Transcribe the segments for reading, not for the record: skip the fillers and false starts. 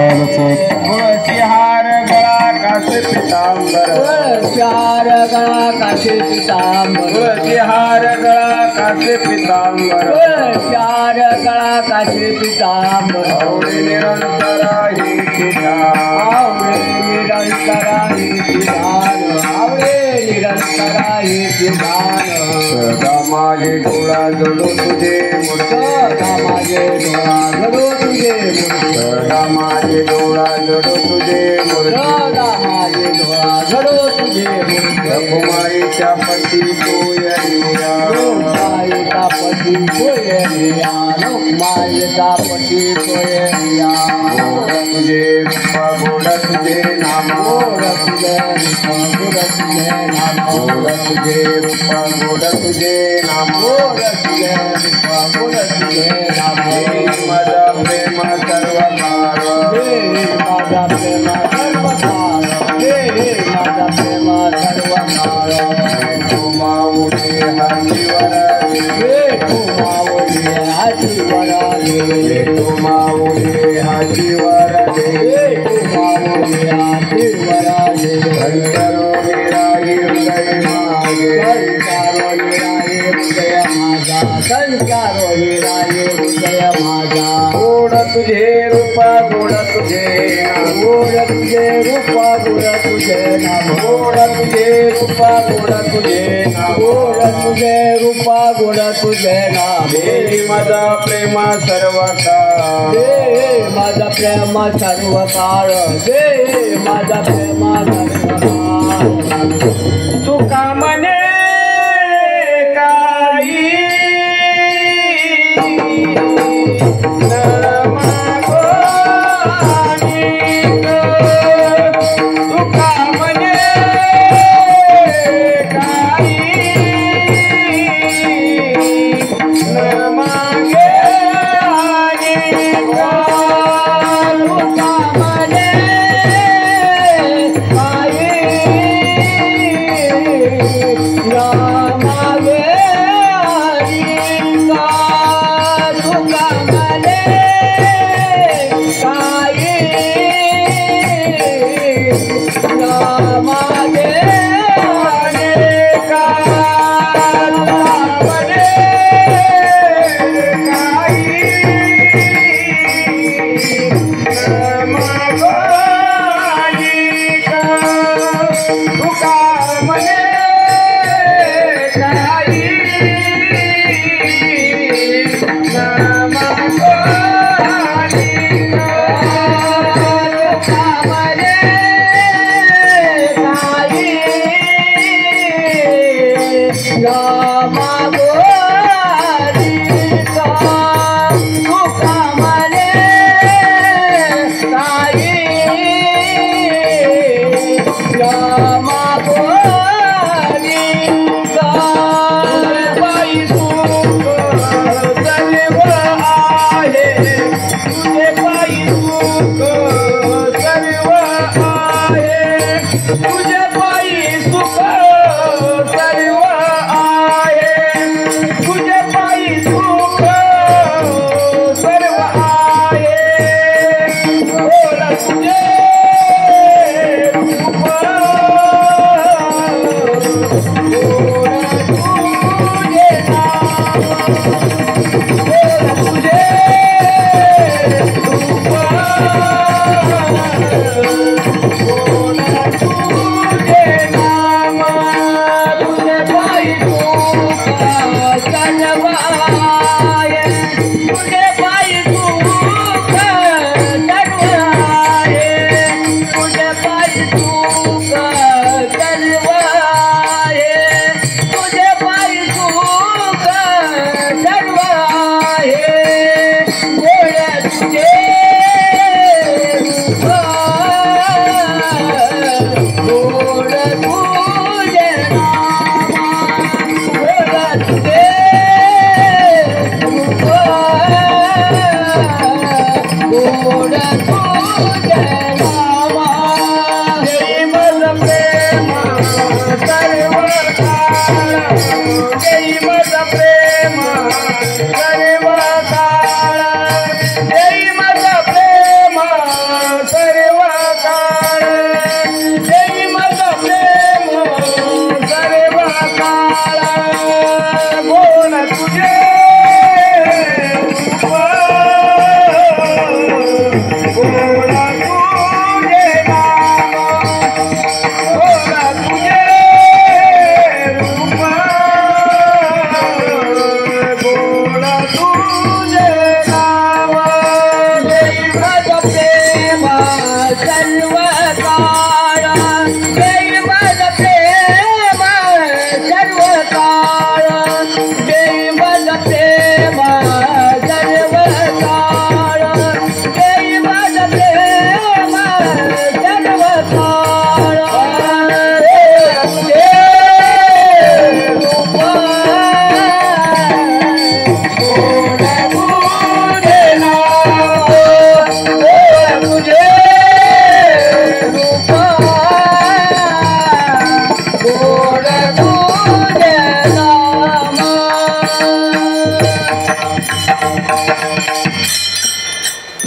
तुळशी हार गळा कासे पितांबर चार गळा काशी पितांबर तुळशी हार गळा कासे पितांबर चार गळा काशी पितांबर आवडे निरंतरा ही ठिकाण आवळे निरंतरा ही ठिकाण आवळे निरंतरा ही ठिकाण सदा माझे डोळा जडो तुझे मूर्त सदा माझे डोळा जडो तुझे मूर्त सदा माझे डोळा जडो तुझे मूर्त सदा माझे डोळा जडो तुझे मूर्त रघुमाईच्या पती सोयरिया लोकमायेचा पती सोयरिया लोकमायेचा पती सोयरिया तुझे रूप गोड तुझे नाम गोड तुझे रूप गोड तुझे नाम गोड तुझे रूप गोड तुझे नाम गोड तुझे रूप गोड तुझे नाम माझा प्रेम सर्व काळ माझा प्रेम सर्व काळ माझा प्रेम सर्व काळ तू माऊली हातीवर तू माऊली हातीवर तू माऊली हातीवर तू माऊली हातीवर हरिहरो विरागी हृदय मागे संचारो हिराये हृदय माझा संचारो हिराये हृदय माझा गोड तुझे रूप गोड तुझे नाम गोड तुझे रूप गोड तुझे नाम गोड तुझे रूप गोड तुझे नाम गोड तुझे रूप गोड तुझे नाम देवी माझा प्रेम सर्व काळ दे माझा प्रेम सर्व काळ दे माझा प्रेम सर्व काळ तुका म्हणे काही न मागोनी तुका म्हणे काही न मागे तुका म्हणे काही रामावे तुका म्हणे काही रामावे तुझे पायी सुख सर्व आहे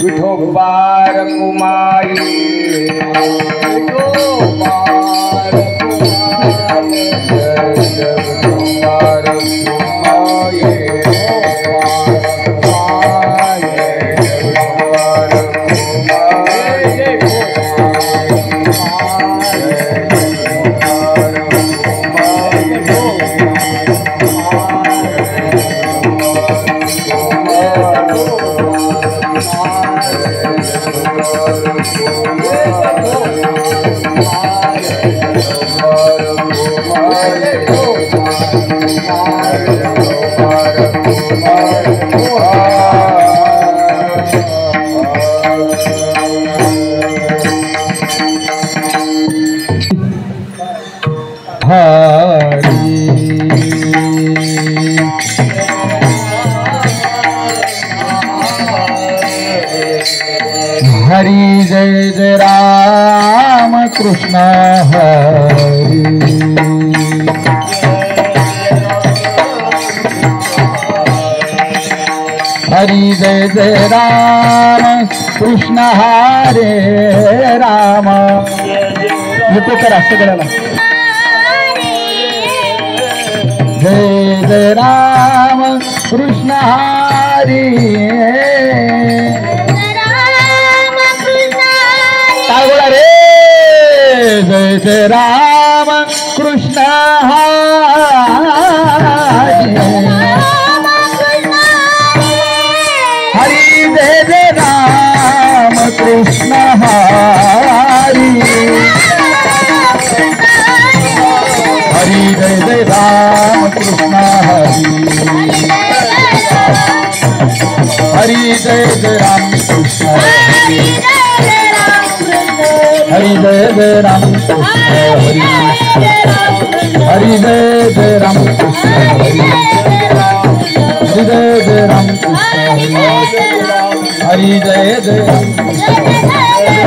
विठोबार कुमाई विठोबार कुमाई विठोबार कुमाई हरी जय जय राम कृष्ण हरी हरी जय जय राम कृष्ण हरे राम येतो करा सगळ्याला जय जय राम कृष्ण हरी जय जय राम कृष्ण हरी हरी जय जय राम कृष्ण हरी हरी जय जय राम कृष्ण हरी हरी जय जय राम कृष्ण हरि जय जय राम कृष्ण हरि हरि जय जय राम कृष्ण हरि हरि जय जय राम कृष्ण हरि जय जय राम कृष्ण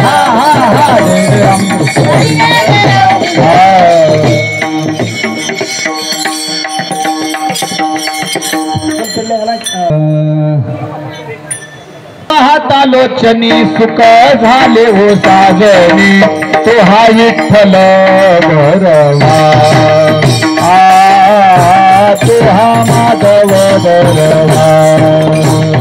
हा हा हा जय जय राम कृष्ण हातालोचनी सुख झाले हो साजनी तो हा विठ्ठल बरवा तो हा माधव बरवा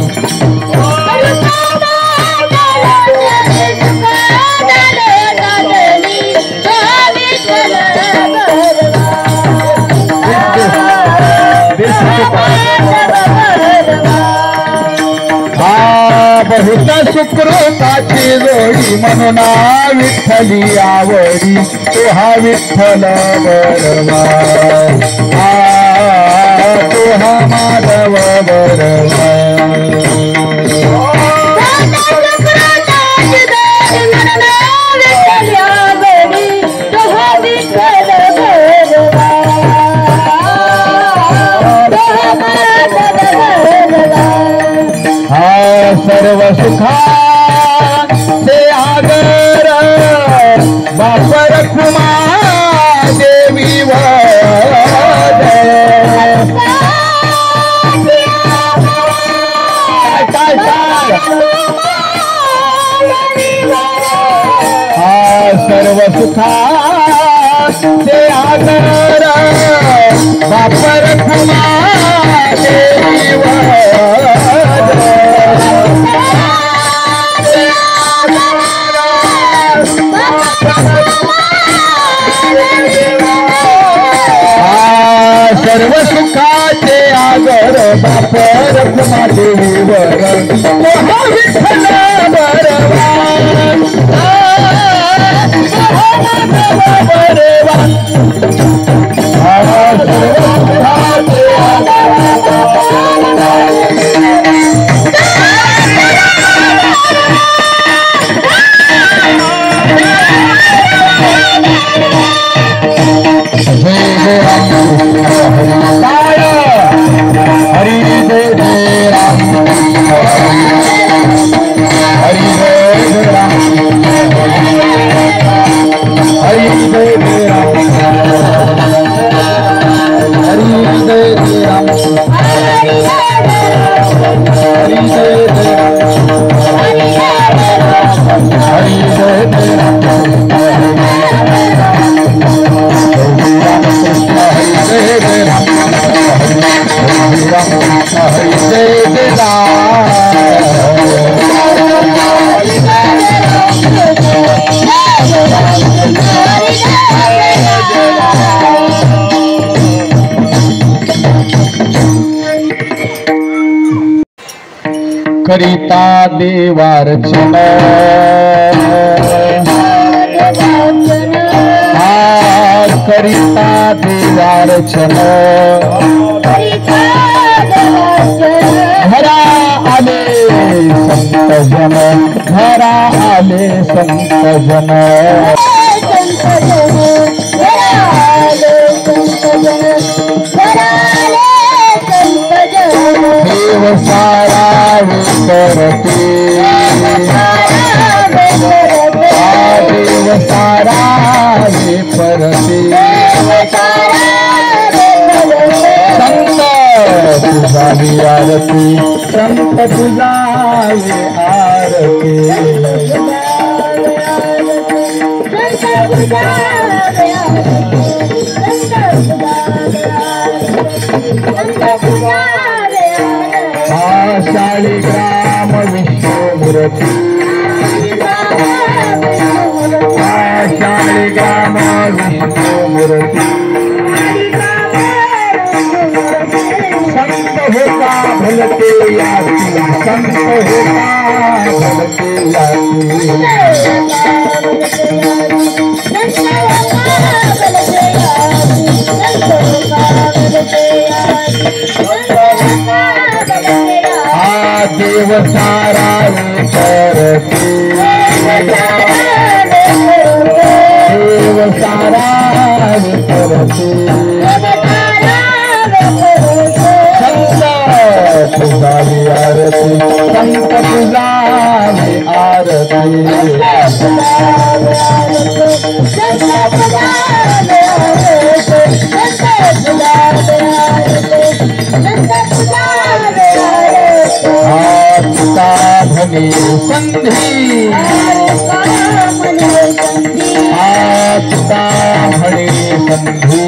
बहुत सुकृताची जोडी म्हणून विठ्ठली आवडी तो हा विठ्ठल बरवा तो हा माधव बरवा सर्व सुखा से आगर बापर कुमा देवी सर्व सुखा से आगर बापर कुमा देवी वर बाप रखुमा देवीवर विठ्ठल करिता देवार्चन करिता देवार्चन घरा आले संत जन घरा आले संत जन देव सारा करते देव सारा परते संत तुझावी आरती संत तुझावी आरती शालिग्राम विष्णुमूर्ती शालिग्राम विष्णुमूर्ती संत होता भलते याती संत होता भलते याती देव सारा करते देव सारा करते संत तुझावी आरती संत तुझावी आरती भले संधि आत्ता भले संधि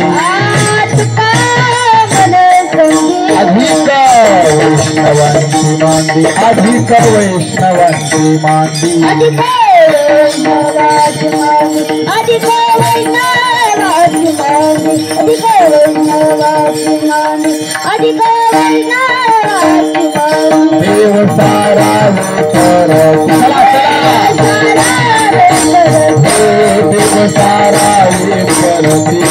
अधिक वैष्णवांची मांदी अधिक वैष्णवांची मांदी देव सारा चला चला देव सारा करती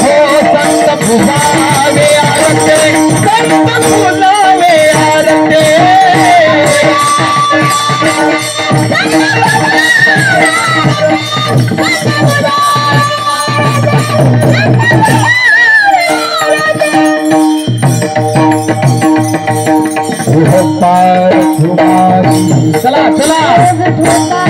हो संत पुजावे आरते संत पुजावे आरते पार चला चला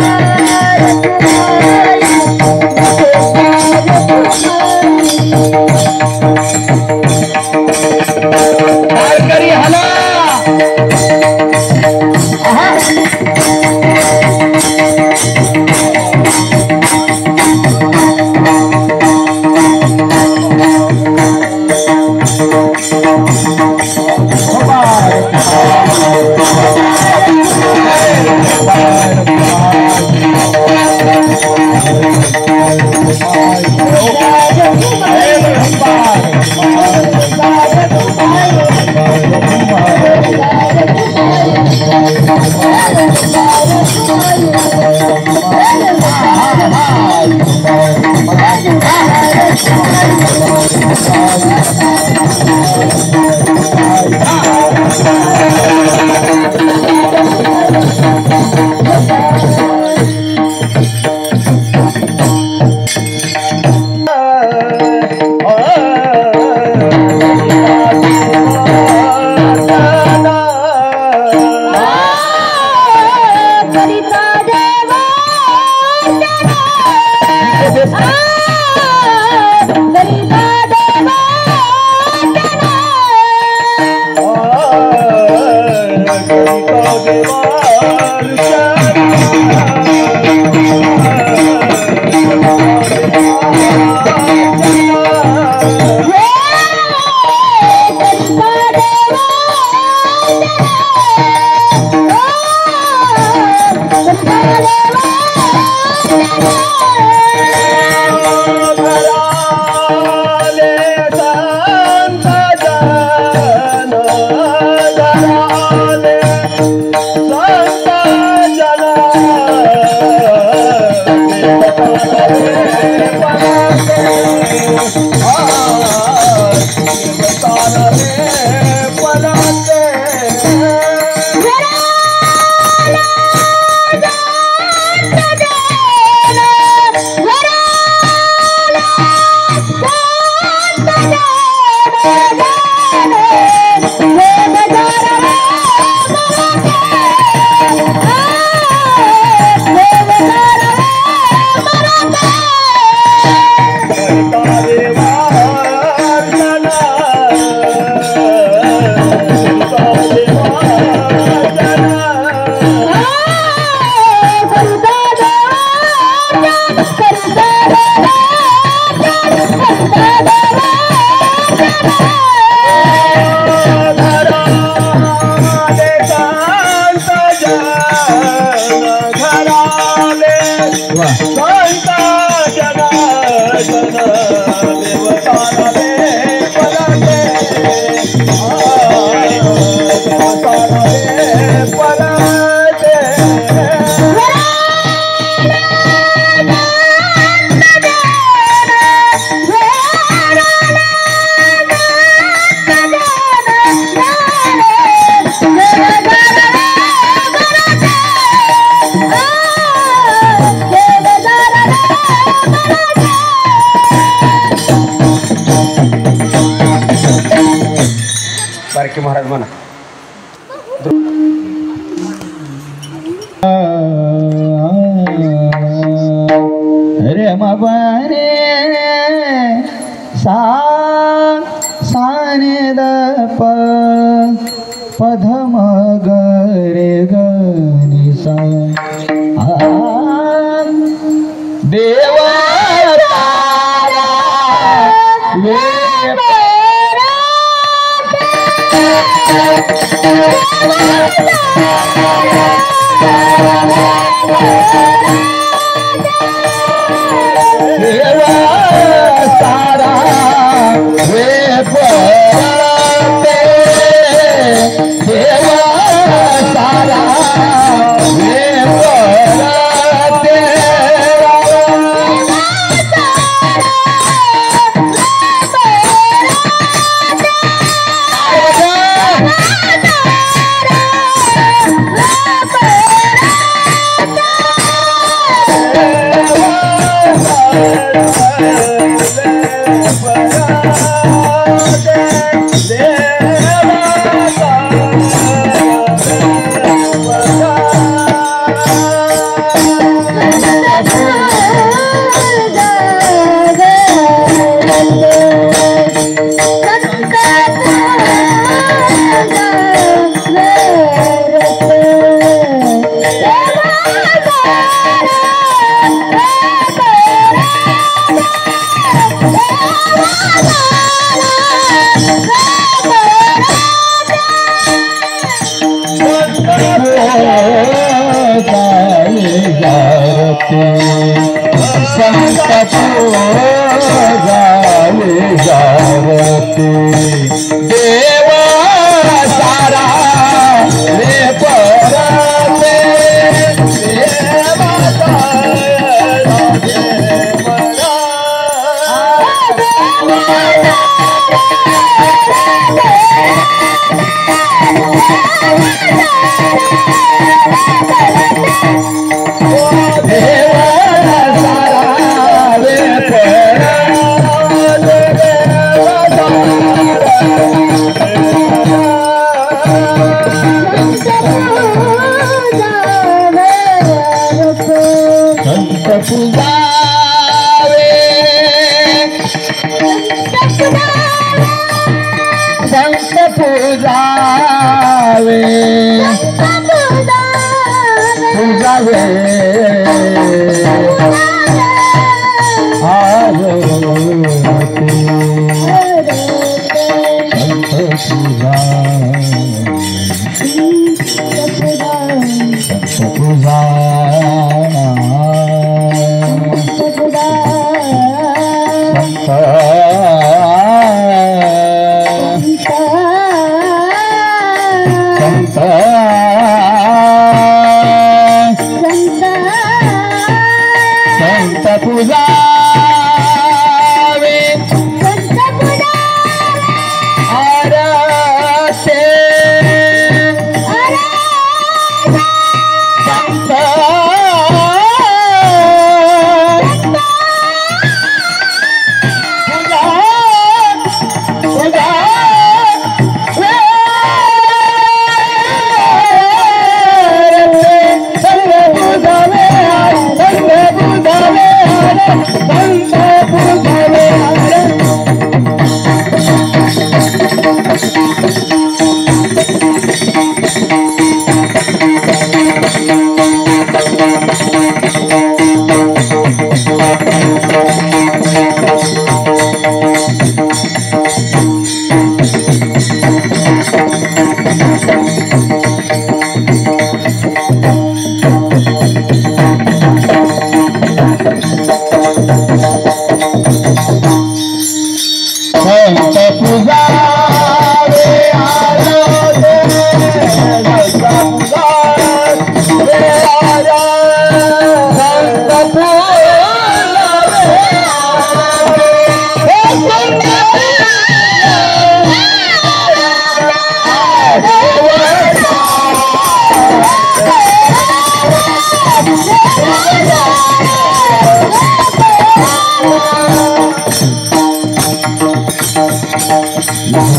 बारके महाराज म्हणा रे मबारे सा साने द पधम गरे गनि सा देवा वे देवा सारा वे पराते देवा सारा वे पराते देवा सारा रे पराते देवा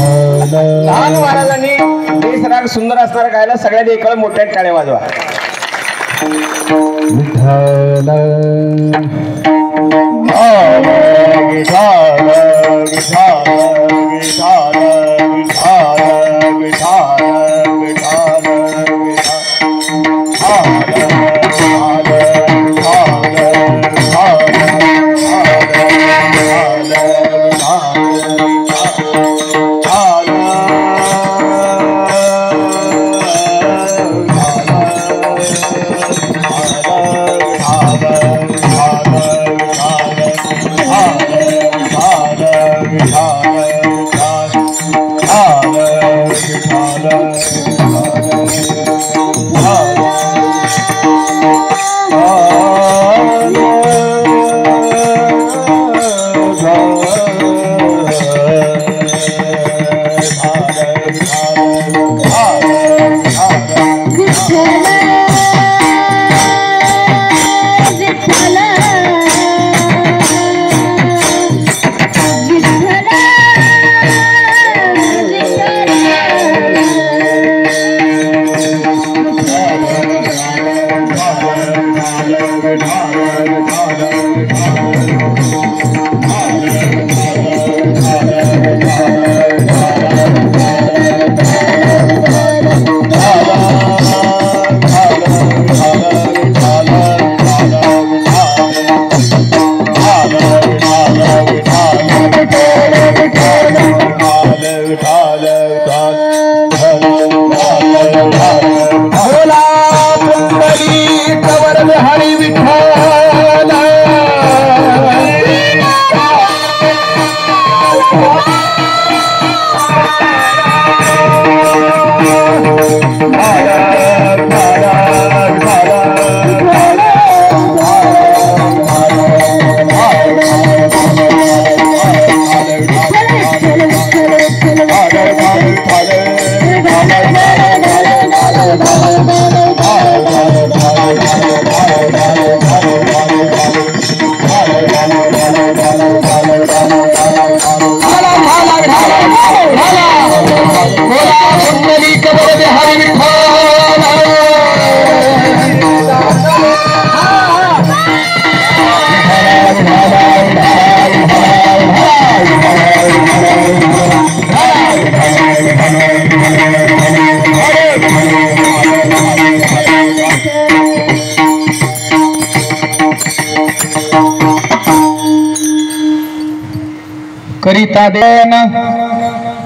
लहान महाराजांनी देश राग सुंदर असणारा गायला सगळ्यांनी एकाला मोठ्या टाळ्या वाजवा. विठ्ठल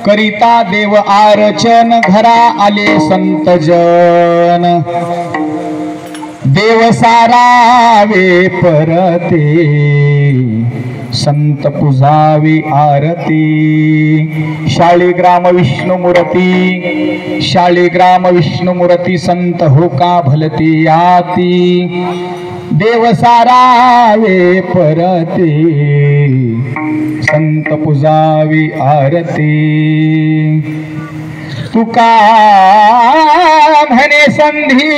करिता देव आरचन घरा आले संत जन देव सारावे परते संत पुजावी आरती शाळीग्राम विष्णुमूर्ती संत हो का भलती आती देव सारावे परते संत पुजावी आरती तुका म्हणे संधी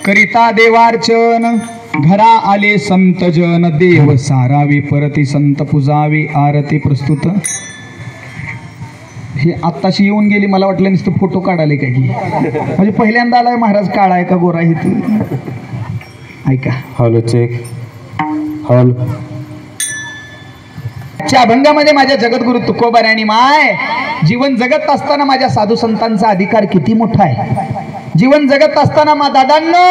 करिता देवार्चन घरा आले संत जन देव सारावी परती संत पुजावी आरती प्रस्तुत. हे आत्ताशी येऊन गेली, मला वाटलं नुसतं फोटो काढाले काय की, म्हणजे पहिल्यांदा आलाय महाराज, काळा आहे का गोरा आहे तू ऐका. हॅलो चेक हॉल. च्या अभंगामध्ये माझ्या जगद्गुरु तुकोबाराणी माय जीवन जगत असताना माझ्या साधू संतांचा अधिकार किती मोठा आहे. जीवन जगत असताना दादांनो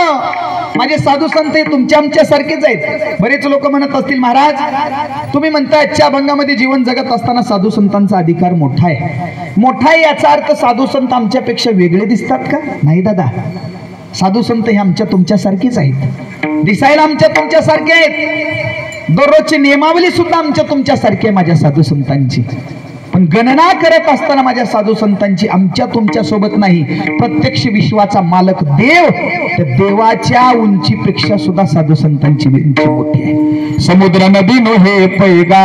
माझे साधू संत हे तुमच्या आमच्या सारखेच आहेत. बरेच लोक म्हणत असतील महाराज तुम्ही म्हणताय आजच्या अभंगामध्ये जीवन जगत असताना साधू संतांचा अधिकार मोठा आहे. मोठा आहे याचा अर्थ साधू संत आमच्यापेक्षा वेगळे दिसतात का? नाही दादा, साधू संत हे आमच्या तुमच्या सारखेच आहेत. दिसायला आमच्या तुमच्या सारखे आहेत. दररोजची नियमावली सुद्धा आमच्या तुमच्या सारखी आहे माझ्या साधू संतांची. पण गणना करत असताना माझ्या साधू संतांची आमच्या तुमच्या सोबत नाही. प्रत्यक्ष विश्वाचा मालक देव, त्या देवाच्या उंचीपेक्षा सुद्धा साधू संतांची उंची मोठी आहे. समुद्र नदी नोहे पैगा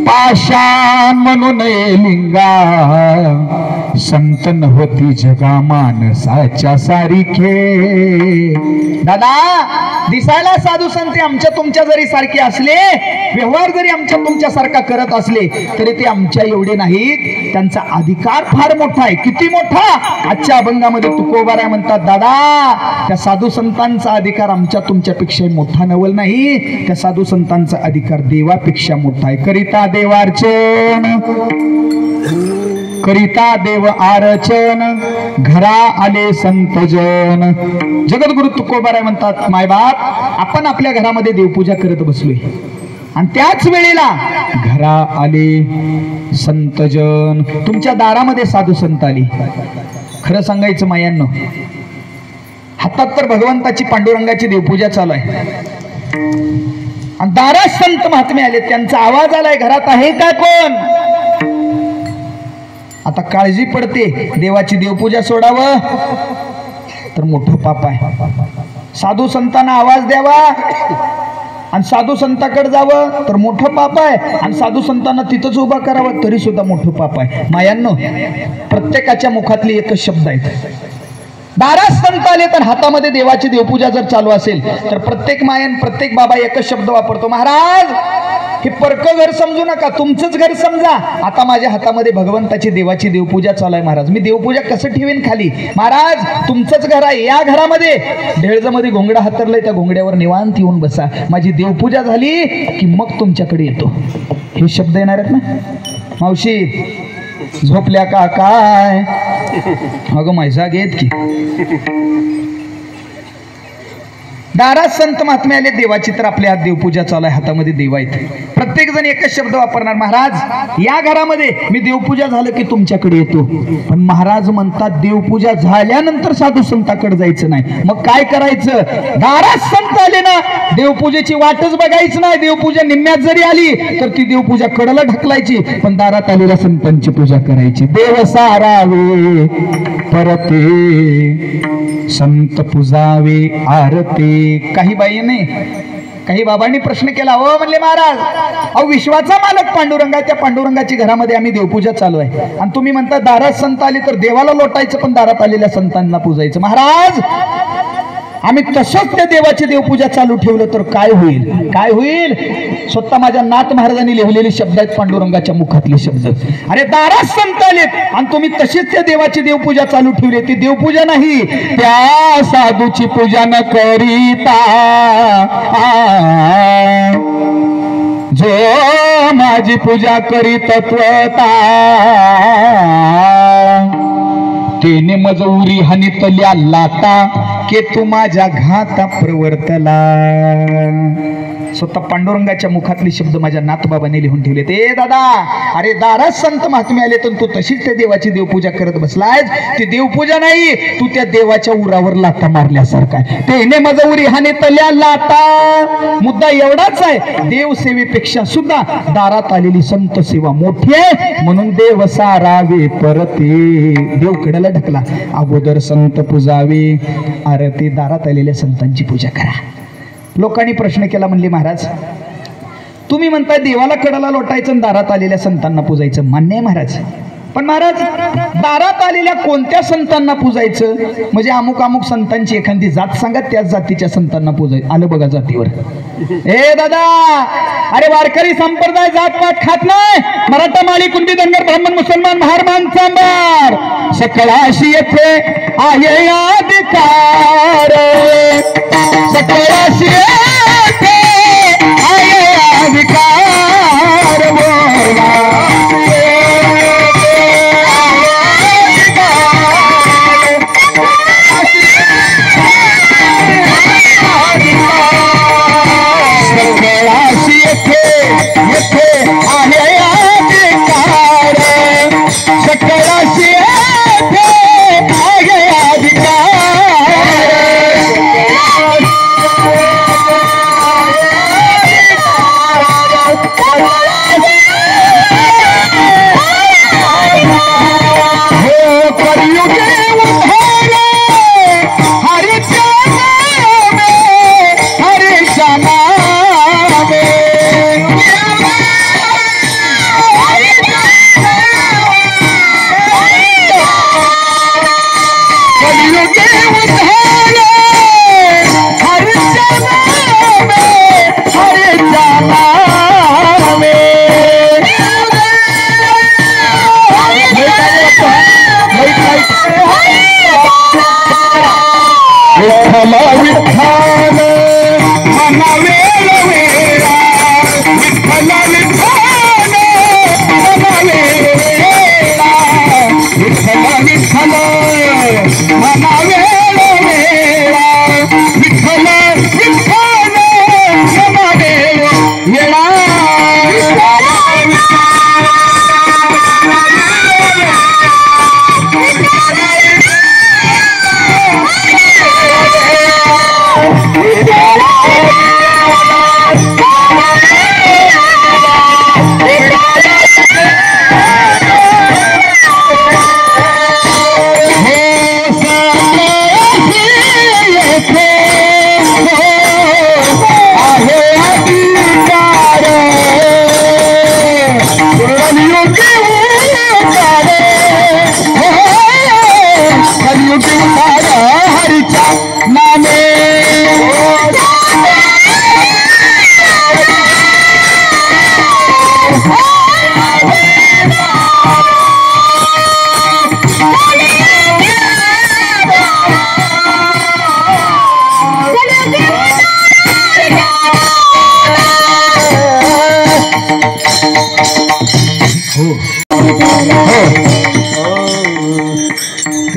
पाषाण म्हणून लिंगा संत नव्हती जगा माणसाच्या सारखे. दादा दिसायला साधू संत आमच्या तुमच्या जरी सारखे असले, व्यवहार जरी आमच्या तुमच्या सारखा करत असले तरी ते आमच्या एवढे नाहीत. त्यांचा अधिकार फार मोठा आहे. किती मोठा? आजच्या अभंगामध्ये तुकोबाराय म्हणतात दादा त्या साधू संतांचा अधिकार आमच्या तुमच्यापेक्षा मोठा नवल नाही. त्या साधू संतांचा अधिकार देवापेक्षा मोठा आहे. करिता देवार्चन करिता देव आरचन घरा आले संतजन. जगद्गुरु तुकोबाराय म्हणतात मायबाप आपण आपल्या घरामध्ये देवपूजा करत बसलोय आणि त्याच वेळेला घरा आले संतजन. तुमच्या दारामध्ये साधू संत आली. खरं सांगायचं मायांनो हातात तर भगवंताची पांडुरंगाची देवपूजा चालू आहे आणि दारात संत महात्मे आले. त्यांचा आवाज आलाय घरात आहे का कोण? आता काळजी पडते देवाची देवपूजा सोडावं तर मोठं पाप आहे. साधू संतांना आवाज द्यावा आणि साधू संताकडे जावं तर मोठं पाप आहे आणि साधू संतांना तिथंच उभा करावं तरी सुद्धा मोठं पाप आहे. मायांनो प्रत्येकाच्या मुखातली एकच शब्द आहे. दारात संत आले तर हातामध्ये देवाची देवपूजा जर चालू असेल तर प्रत्येक मायन प्रत्येक बाबा एकच शब्द वापरतो महाराज हे परकं घर समजू नका, तुमचंच घर समजा. आता माझ्या हातामध्ये भगवंताची देवाची देवपूजा चालू आहे महाराज. मी देवपूजा कसं ठेवीन खाली? महाराज तुमचंच घर आहे. या घरामध्ये ढेळजमध्ये घोंगडा हातरलाय त्या घोंगड्यावर निवांत येऊन बसा. माझी देवपूजा झाली की मग तुमच्याकडे येतो. हे शब्द येणार आहेत ना? मावशी झोपल्या का काय? अगं मैसा घेत की दारात संत महात्मे आले देवाची तर आपल्या हात देवपूजा चालू आहे. हातामध्ये देव आहेत. प्रत्येक जण एकच शब्द वापरणार महाराज या घरामध्ये मी देवपूजा झालं की तुमच्याकडे येतो. पण महाराज म्हणतात देवपूजा झाल्यानंतर साधू संताकडे जायचं नाही. मग काय करायचं? दारात संत आले ना देवपूजेची वाटच बघायचं नाही. देवपूजा निम्म्यात जरी आली तर ती देवपूजा कडेला ढकलायची पण दारात आलेल्या संतांची पूजा करायची. देव सारावे परते संत पुजावे आरते. काही बाईने काही बाबांनी प्रश्न केला हो म्हणले महाराज अहो विश्वाचा मालक पांडुरंग आहे. त्या पांडुरंगाची घरामध्ये आम्ही देवपूजा चालू आहे आणि तुम्ही म्हणता दारात संत आले तर देवाला लोटायचं पण दारात आलेल्या संतांना पूजायचं. महाराज आम्ही तसंच त्या देवाची देवपूजा चालू ठेवलं तर काय होईल? काय होईल? स्वतः माझ्या नाथ महाराजांनी लिहिलेले शब्द आहेत पांडुरंगाच्या मुखातले शब्द. अरे दारात संत आलेत आणि तुम्ही तशीच त्या देवाची देवपूजा चालू ठेवली. ती देवपूजा नाही त्या साधूची पूजा न करीता जो माझी पूजा करी तत्वता तेने मजौरी हानितल्या लाता के तू माझ्या घाता प्रवर्तला. स्वतः पांडुरंगाच्या मुखातले शब्द माझ्या नाथबाबांनी लिहून ठेवले. ते दादा अरे दारात संत महात्मे आले तर तू तशीच त्या देवाची देवपूजा करत बसलायस. ती देवपूजा नाही तू त्या देवाच्या उरावर लाता मारल्यासारखा आहे. तेने मजौरी हानितल्या लाता. मुद्दा एवढाच आहे देवसेवेपेक्षा सुद्धा दारात आलेली संत सेवा मोठी आहे. म्हणून देव सारावे परते. देवकडेला ढकला. अगोदर संत पूजावे आरती. दारात आलेल्या संतांची पूजा करा. लोकांनी प्रश्न केला म्हणले महाराज तुम्ही म्हणताय देवाला कडाला लोटायचं आणि दारात आलेल्या संतांना पूजायचं. मान्य आहे महाराज पण महाराज दारात आलेल्या कोणत्या संतांना पूजायचं? म्हणजे अमुक अमुक संतांची एखादी जात सांगा त्याच जातीच्या संतांना पूजायचं. आलं बघा जातीवर. ए दादा अरे वारकरी संप्रदाय जातपात खात नाही. मराठा माळी कुणबी धनगर ब्राह्मण मुसलमान महारमान चांबार सकळाशी येथे आहे अधिकार. सकळाशी येथे आहे अधिकार. बोला विठ्ठल मना वेळ वेळा विठ्ठल विठ्ठल मना वेळ वेळा विठ्ठल विठ्ठल मना वेळ वेळा विठ्ठल विठ्ठल मना वेळ वेळा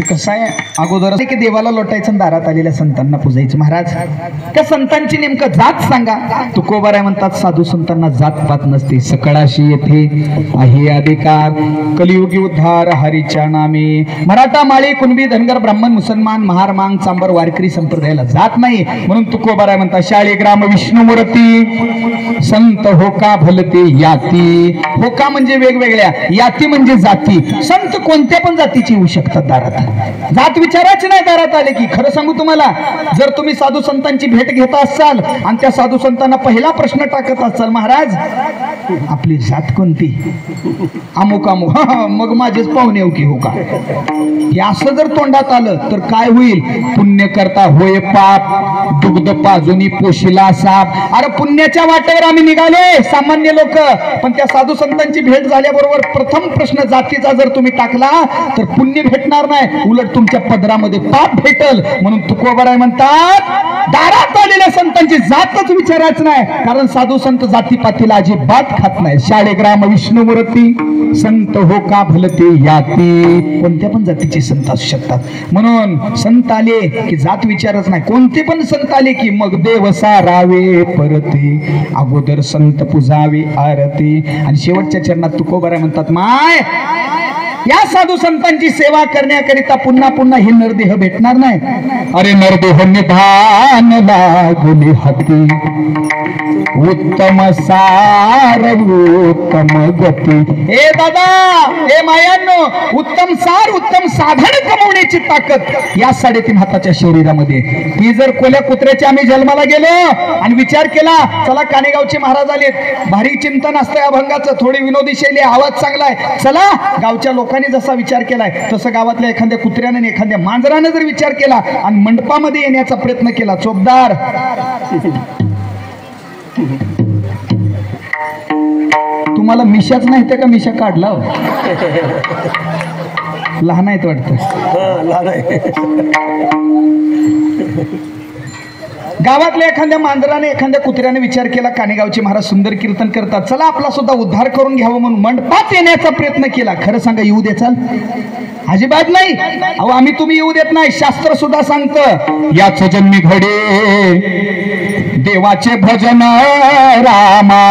कसं आहे अगोदर की देवाला लोटायचं दारात आलेल्या संतांना पूजायचं. महाराज त्या संतांची नेमकं जात सांगा. तुकोबाराय म्हणतात साधू संतांना जात पात नसते. सकळाशी येथे आहे अधिकार कलियुगी उद्धार हरीच्या नामे. मराठा माळी कुणबी धनगर ब्राह्मण मुसलमान महार मांग चांबर वारकरी संप्रदायाला जात नाही. म्हणून तुकोबाराय म्हणतात शाळे ग्राम विष्णुमूर्ती संत होका भलते याती. होका म्हणजे वेगवेगळ्या, याती म्हणजे जाती. संत कोणत्या पण जातीची येऊ शकतात दारात. जात विचारायची नाही दारात आले की. खरं सांगू तुम्हाला, जर तुम्ही साधू संतांची भेट घेत असाल आणि त्या साधू संतांना पहिला प्रश्न टाकत असाल महाराज आपली जात कोणती, अमुक अमुक, मग माझेच पाहुणे हो की हो का, हे असं जर तोंडात आलं तर काय होईल. पुण्य करता होय पाप दुग्ध पाजुनी पोशिला साप. अरे पुण्याच्या वाटेवर आम्ही निघाले सामान्य लोक, पण त्या साधू संतांची भेट झाल्याबरोबर प्रथम प्रश्न जातीचा जर तुम्ही टाकला तर पुण्य भेटणार नाही, उलट तुमच्या पदरामध्ये पाप भेटल. म्हणून तुकोबाराय म्हणतात दारात आलेल्या संतांची जातच विचारायचं नाही, कारण साधू संत जातीपातीला अजिबात खात नाही. शाळेग्राम विष्णुमूर्ती संत हो का भलते याती. कोणत्या पण जातीचे संत असू शकतात. म्हणून संत आले की जात विचारच नाही. कोणते पण संत आले की मग देव सारावे परते, अगोदर संत पूजावे आरती. आणि शेवटच्या चरणात तुकोबाराय म्हणतात माय या साधू संतांची सेवा करण्याकरिता पुन्हा पुन्हा हे नरदेह भेटणार नाही. अरे नरदेह निधान लागले हाती उत्तम सार उत्तम गती. हे दादा हे मायांनो, उत्तम सार उत्तम साधन कमवण्याची ताकद या 3.5 हाताच्या शरीरामध्ये. ही जर कोल्या कुत्र्याच्या आम्ही जन्माला गेलो आणि विचार केला चला कानेगावचे महाराज आलेत, भारी चिंतन असतं अभंगाचं, थोडी विनोदी शैली, आवाज चांगला आहे, चला गावच्या लोकांनी जसा विचार केलाय तसं गावातल्या एखाद्या कुत्र्याने आणि एखाद्या मांजराने जर विचार केला आणि मंडपामध्ये येण्याचा प्रयत्न केला, चोपदार तुम्हाला मिशाच नाही ते का मिशा काढला लहान आहेत वाटतं. गावातल्या एखाद्या मांजराने एखाद्या कुत्र्याने विचार केला कानेगावचे महाराज सुंदर कीर्तन करतात, चला आपला सुद्धा उद्धार करून घ्यावं म्हणून मंडपात येण्याचा प्रयत्न केला. खरं सांगा येऊ देचाल? अजिबात नाही. अहो आम्ही तुम्ही येऊ देत नाही. शास्त्र सुद्धा सांगतं याच जन्मी घडे देवाचे भजन रामा.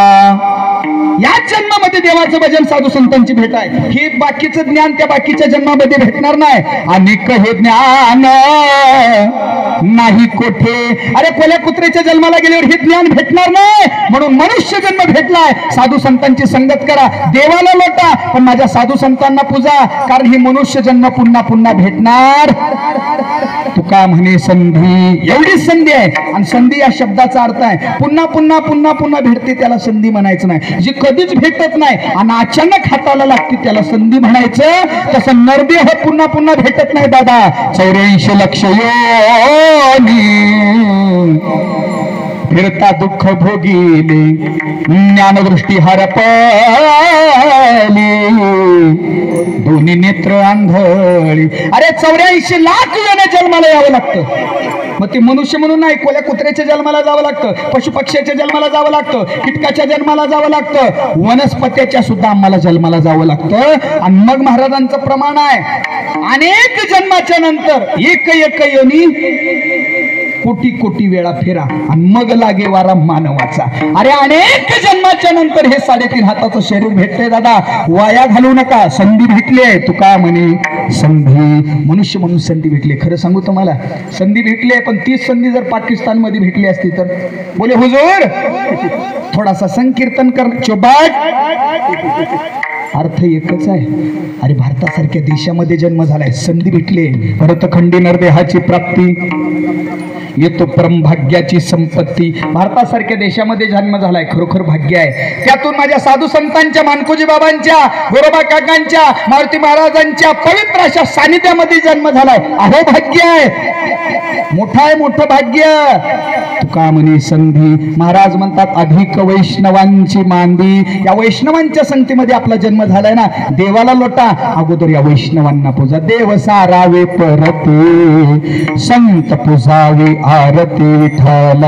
या जन्मामध्ये देवाचं भजन साधू संतांची भेट आहे. हे बाकीचं ज्ञान त्या बाकीच्या जन्मामध्ये भेटणार नाही. आणि हे ज्ञान नाही कोठे. अरे कोल्या कुत्र्याच्या जन्माला गेल्यावर हे ज्ञान भेटणार नाही. म्हणून मनुष्य जन्म भेटलाय, साधू संतांची संगत करा, देवाला लोटा, पण माझ्या साधू संतांना पूजा, कारण ही मनुष्य जन्म पुन्हा पुन्हा भेटणार. तुका म्हणे संधी, एवढीच संधी आहे. आणि संधी या शब्दाचा अर्थ आहे पुन्हा पुन्हा पुन्हा पुन्हा भेटते, त्याला संधी म्हणायचं नाही. जी कधीच भेटत नाही आणि अचानक हाताला लागते त्याला संधी म्हणायचं. तसं नरदेह पुन्हा पुन्हा भेटत नाही दादा. 84 लक्ष योनी फिरता दुःख भोगिले ज्ञानदृष्टी हरपली दोन्ही नेत्र आंधळी. अरे 84 लाख वेळा जन्माला यावं लागतं. मग ते मनुष्य म्हणून नाही, कोल्या कुत्र्याच्या जन्माला जावं लागतं, पशु पक्ष्याच्या जन्माला जावं लागतं, कीटकाच्या जन्माला जावं लागतं, वनस्पत्याच्या सुद्धा आम्हाला जन्माला जावं लागतं. आणि मग महाराजांचं प्रमाण आहे अनेक जन्माच्या नंतर एक योनी कोटी कोटी वेळा फिरा आणि मग लागे वारा मानवाचा. अरे अनेक जन्माच्या नंतर हे 3.5 हाताचं शरीर भेटले दादा, वाया घालू नका. संधी भेटली, तू काय म्हणे संधी, मनुष्य म्हणून संधी भेटली. खरं सांगू तुम्हाला, संधी भेटली, पण तीच संधी जर पाकिस्तान मध्ये भेटली असती तर बोले हुजूर थोडासा संकीर्तन कर, चोबाट अर्थ एकच आहे. अरे भारतासारख्या देशामध्ये जन्म झालाय, संधी भेटली, भरतखंडी नरदेहाची प्राप्ती, येतो परमभाग्याची संपत्ती. भारतासारख्या देशामध्ये जन्म झालाय, खरोखर भाग्य आहे. त्यातून माझ्या साधू संतांच्या, मानकोजी बाबांच्या, गोरोबा काकांच्या, मारुती महाराजांच्या पवित्र अशा सानिध्यामध्ये जन्म झालाय. अहो भाग्य आहे, मोठं आहे, मोठं भाग्य. तुका म्हणे संधी. महाराज म्हणतात अधिक वैष्णवांची मांदी. या वैष्णवांच्या संगतीमध्ये आपला जन्म झालाय ना, देवाला लोटा, अगोदर या वैष्णवांना पूजा. देव सारावे परते, संत पूजावे आरती. विठ्ठल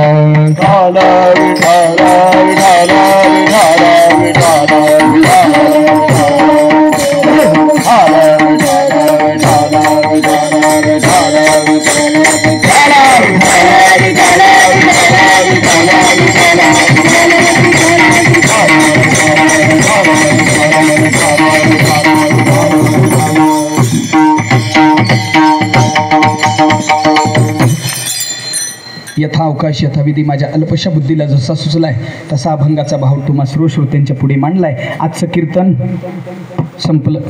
यथा अवकाश यथाविधी. माझ्या अल्पशा बुद्धीला जसा सुचलाय तसा अभंगाचा भाव तुम्हा सर्व श्रोत्यांच्या पुढे मांडलाय. आजचं कीर्तन संपलं.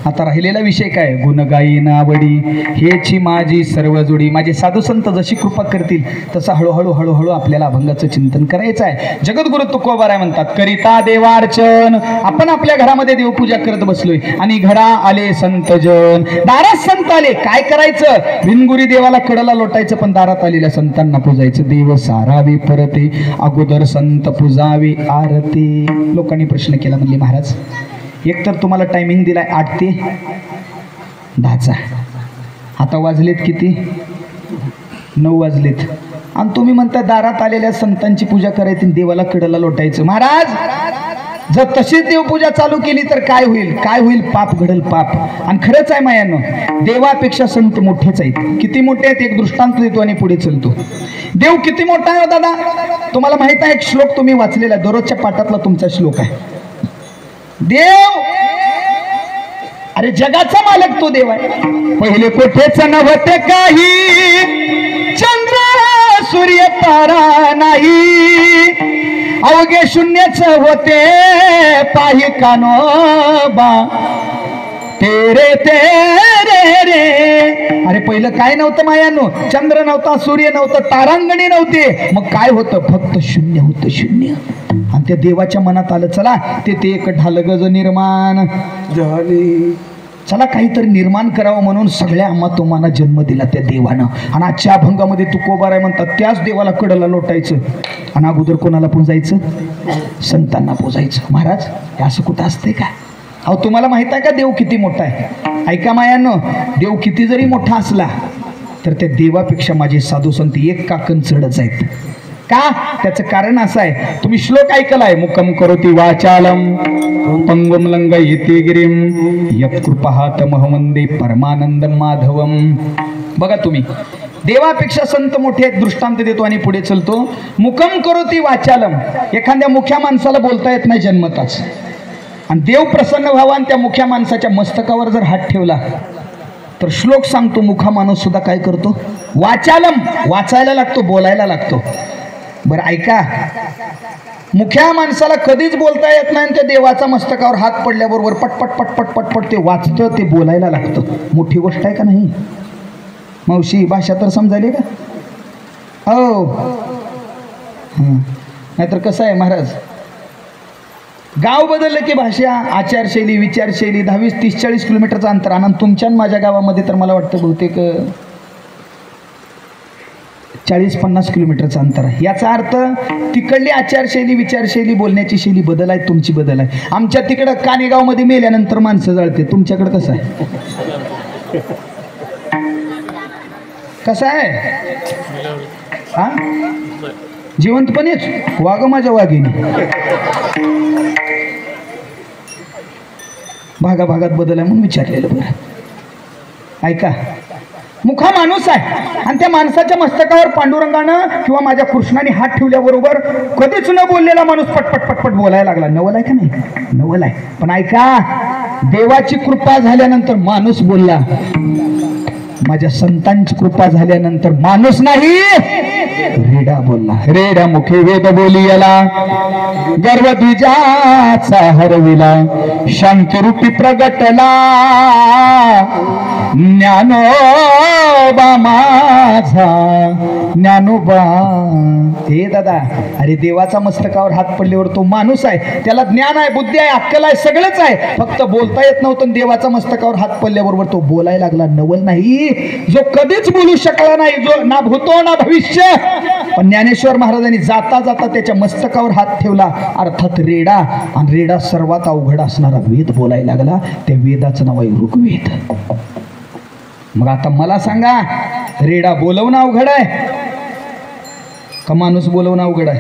आता राहिलेला विषय काय, गुणगायी आवडी हेची माझी सर्व जोडी. माझे साधू संत जशी कृपा करतील तसं हळूहळू हळूहळू आपल्याला अभंगाचं चिंतन करायचं आहे. जगद्गुरु तुकोबाराय म्हणतात, करिता देवार्चन. आपण आपल्या घरामध्ये देवपूजा करत बसलोय आणि घरा आले संतजन. दारात संत आले, काय करायचं, बिनगुरी देवाला कडला लोटायचं, पण दारात आलेल्या संतांना पूजायचं. देव सारावे परते, अगोदर संत पूजावे आरती. लोकांनी प्रश्न केला, म्हणले महाराज एक तर तुम्हाला टायमिंग दिलाय 8 ते 10चा, आता वाजलेत किती, 9 वाजलेत, आणि तुम्ही म्हणता दारात आलेल्या संतांची पूजा करायची, देवाला कडला लोटायचं. महाराज जर तशीच देवपूजा चालू केली तर काय होईल, काय होईल, पाप घडल पाप. आणि खरंच आहे मायानो, देवापेक्षा संत मोठेच आहेत. किती मोठे आहेत एक दृष्टांत देतो आणि पुढे चलतो. देव किती मोठा आहे दादा, तुम्हाला माहित आहे. एक श्लोक तुम्ही वाचलेला, दररोजच्या पाठातला तुमचा श्लोक आहे. देव, अरे जगाचा मालक तो देव आहे. पहिले कोठेच नव्हते काही, चंद्र सूर्य तारा नाही, अवघे शून्यच होते पाही कानोबा तेरे तेरे रे. अरे पहिलं काय नव्हतं मायानो, चंद्र नव्हता, सूर्य नव्हतं, तारांगणी नव्हते, मग काय होतं, फक्त शून्य होतं, शून्य. आणि त्या देवाच्या मनात आलं, चला ते एक ढालगज निर्माण झाले, चला काहीतरी निर्माण करावं, म्हणून सगळ्या आम्हा तुम्हाला जन्म दिला त्या देवानं. आणि आजच्या अभंगामध्ये तुकोबाराय म्हणतात, त्याच देवाला कडला लोटायचं आणि अगोदर कोणाला पूजायचं, संतांना पूजायचं. महाराज हे असं कुठं असते का? अहो तुम्हाला माहित आहे का देव किती मोठा आहे? ऐका मायानो, देव किती जरी मोठा असला तर त्या देवापेक्षा माझे साधू संत एक काकण चढच आहेत. का? त्याचं कारण असं आहे, तुम्ही श्लोक ऐकलाय, मुकम करोति वाचालम पंगुम लंघयते गिरिम यत्कृपाहात महमंदे परमानंदम माधवम. बघा तुम्ही, देवापेक्षा संत मोठे आहेत. दृष्टांत देतो आणि पुढे चलतो. मुकम करोति वाचालम, एखाद्या मुख्या माणसाला बोलता येत नाही जन्मताच, आणि देव प्रसन्न व्हावा आणि त्या मुख्या माणसाच्या मस्तकावर जर हात ठेवला तर श्लोक सांगतो, मुखा माणूस सुद्धा काय करतो, वाचालम, वाचायला लागतो, बोलायला लागतो. बरं ऐका, मुख्या माणसाला कधीच बोलता येत नाही, त्या देवाचा मस्तकावर हात पडल्याबरोबर पटपट पटपट पटपट ते वाचतं, ते बोलायला लागतं. मोठी गोष्ट आहे का नाही मावशी? भाषा तर समजायली का? हो, नाहीतर कसं आहे महाराज, गाव बदललं की भाषा, आचारशैली, विचारशैली, 10, 20, 30, 40 किलोमीटरचं अंतर. आणि तुमच्या माझ्या गावामध्ये तर मला वाटतं बहुतेक 40-50 किलोमीटरचं अंतर आहे. याचा अर्थ तिकडली आचारशैली विचारशैली बोलण्याची शैली बदल आहे, तुमची बदल आहे. आमच्या तिकडं कानेगावमध्ये मेल्यानंतर माणसं जळते, तुमच्याकडं कसं आहे? कसं आहे हा? जिवंतपणेच वाघ माझ्या वाघिणी. भागाभागात बदल आहे म्हणून विचारलेलं. बरं ऐका, मुखा माणूस आहे आणि त्या माणसाच्या मस्तकावर पांडुरंगानं किंवा माझ्या कृष्णाने हात ठेवल्याबरोबर कधीच न बोललेला माणूस पटपट पटपट बोलायला लागला. नवल आहे का नाही? नवल आहे. पण ऐका, देवाची कृपा झाल्यानंतर माणूस बोलला. माझ्या संतांची कृपा झाल्यानंतर माणूस नाही, रेडा बोलला. रेडा मुखे वेद बोलियाला, गर्वद्विजाचा हरविला, शांतिरूपी प्रगटला, ज्ञानोबा माझा ज्ञानोबा. हे दादा, अरे देवाचा मस्तकावर हात पडल्यावर तो माणूस आहे, त्याला ज्ञान आहे, बुद्धी आहे, अक्कल आहे, सगळंच आहे. फक्त बोलता येत नव्हतं. देवाचा मस्तकावर हात पडल्याबरोबर तो बोलायला लागला. नवल नाही, जो कधीच बोलू शकला नाही, जो ना भूतो ना भविष्य. पण ज्ञानेश्वर महाराजांनी जाता जाता त्याच्या मस्तकावर हात ठेवला, अर्थात रेडा. आणि रेडा सर्वात अवघड असणारा वेद बोलायला लागला. त्या वेदाचं नाव आहे ऋग्वेद. मग आता मला सांगा, रेडा बोलवणं अवघड आहे का माणूस बोलवणं अवघड आहे?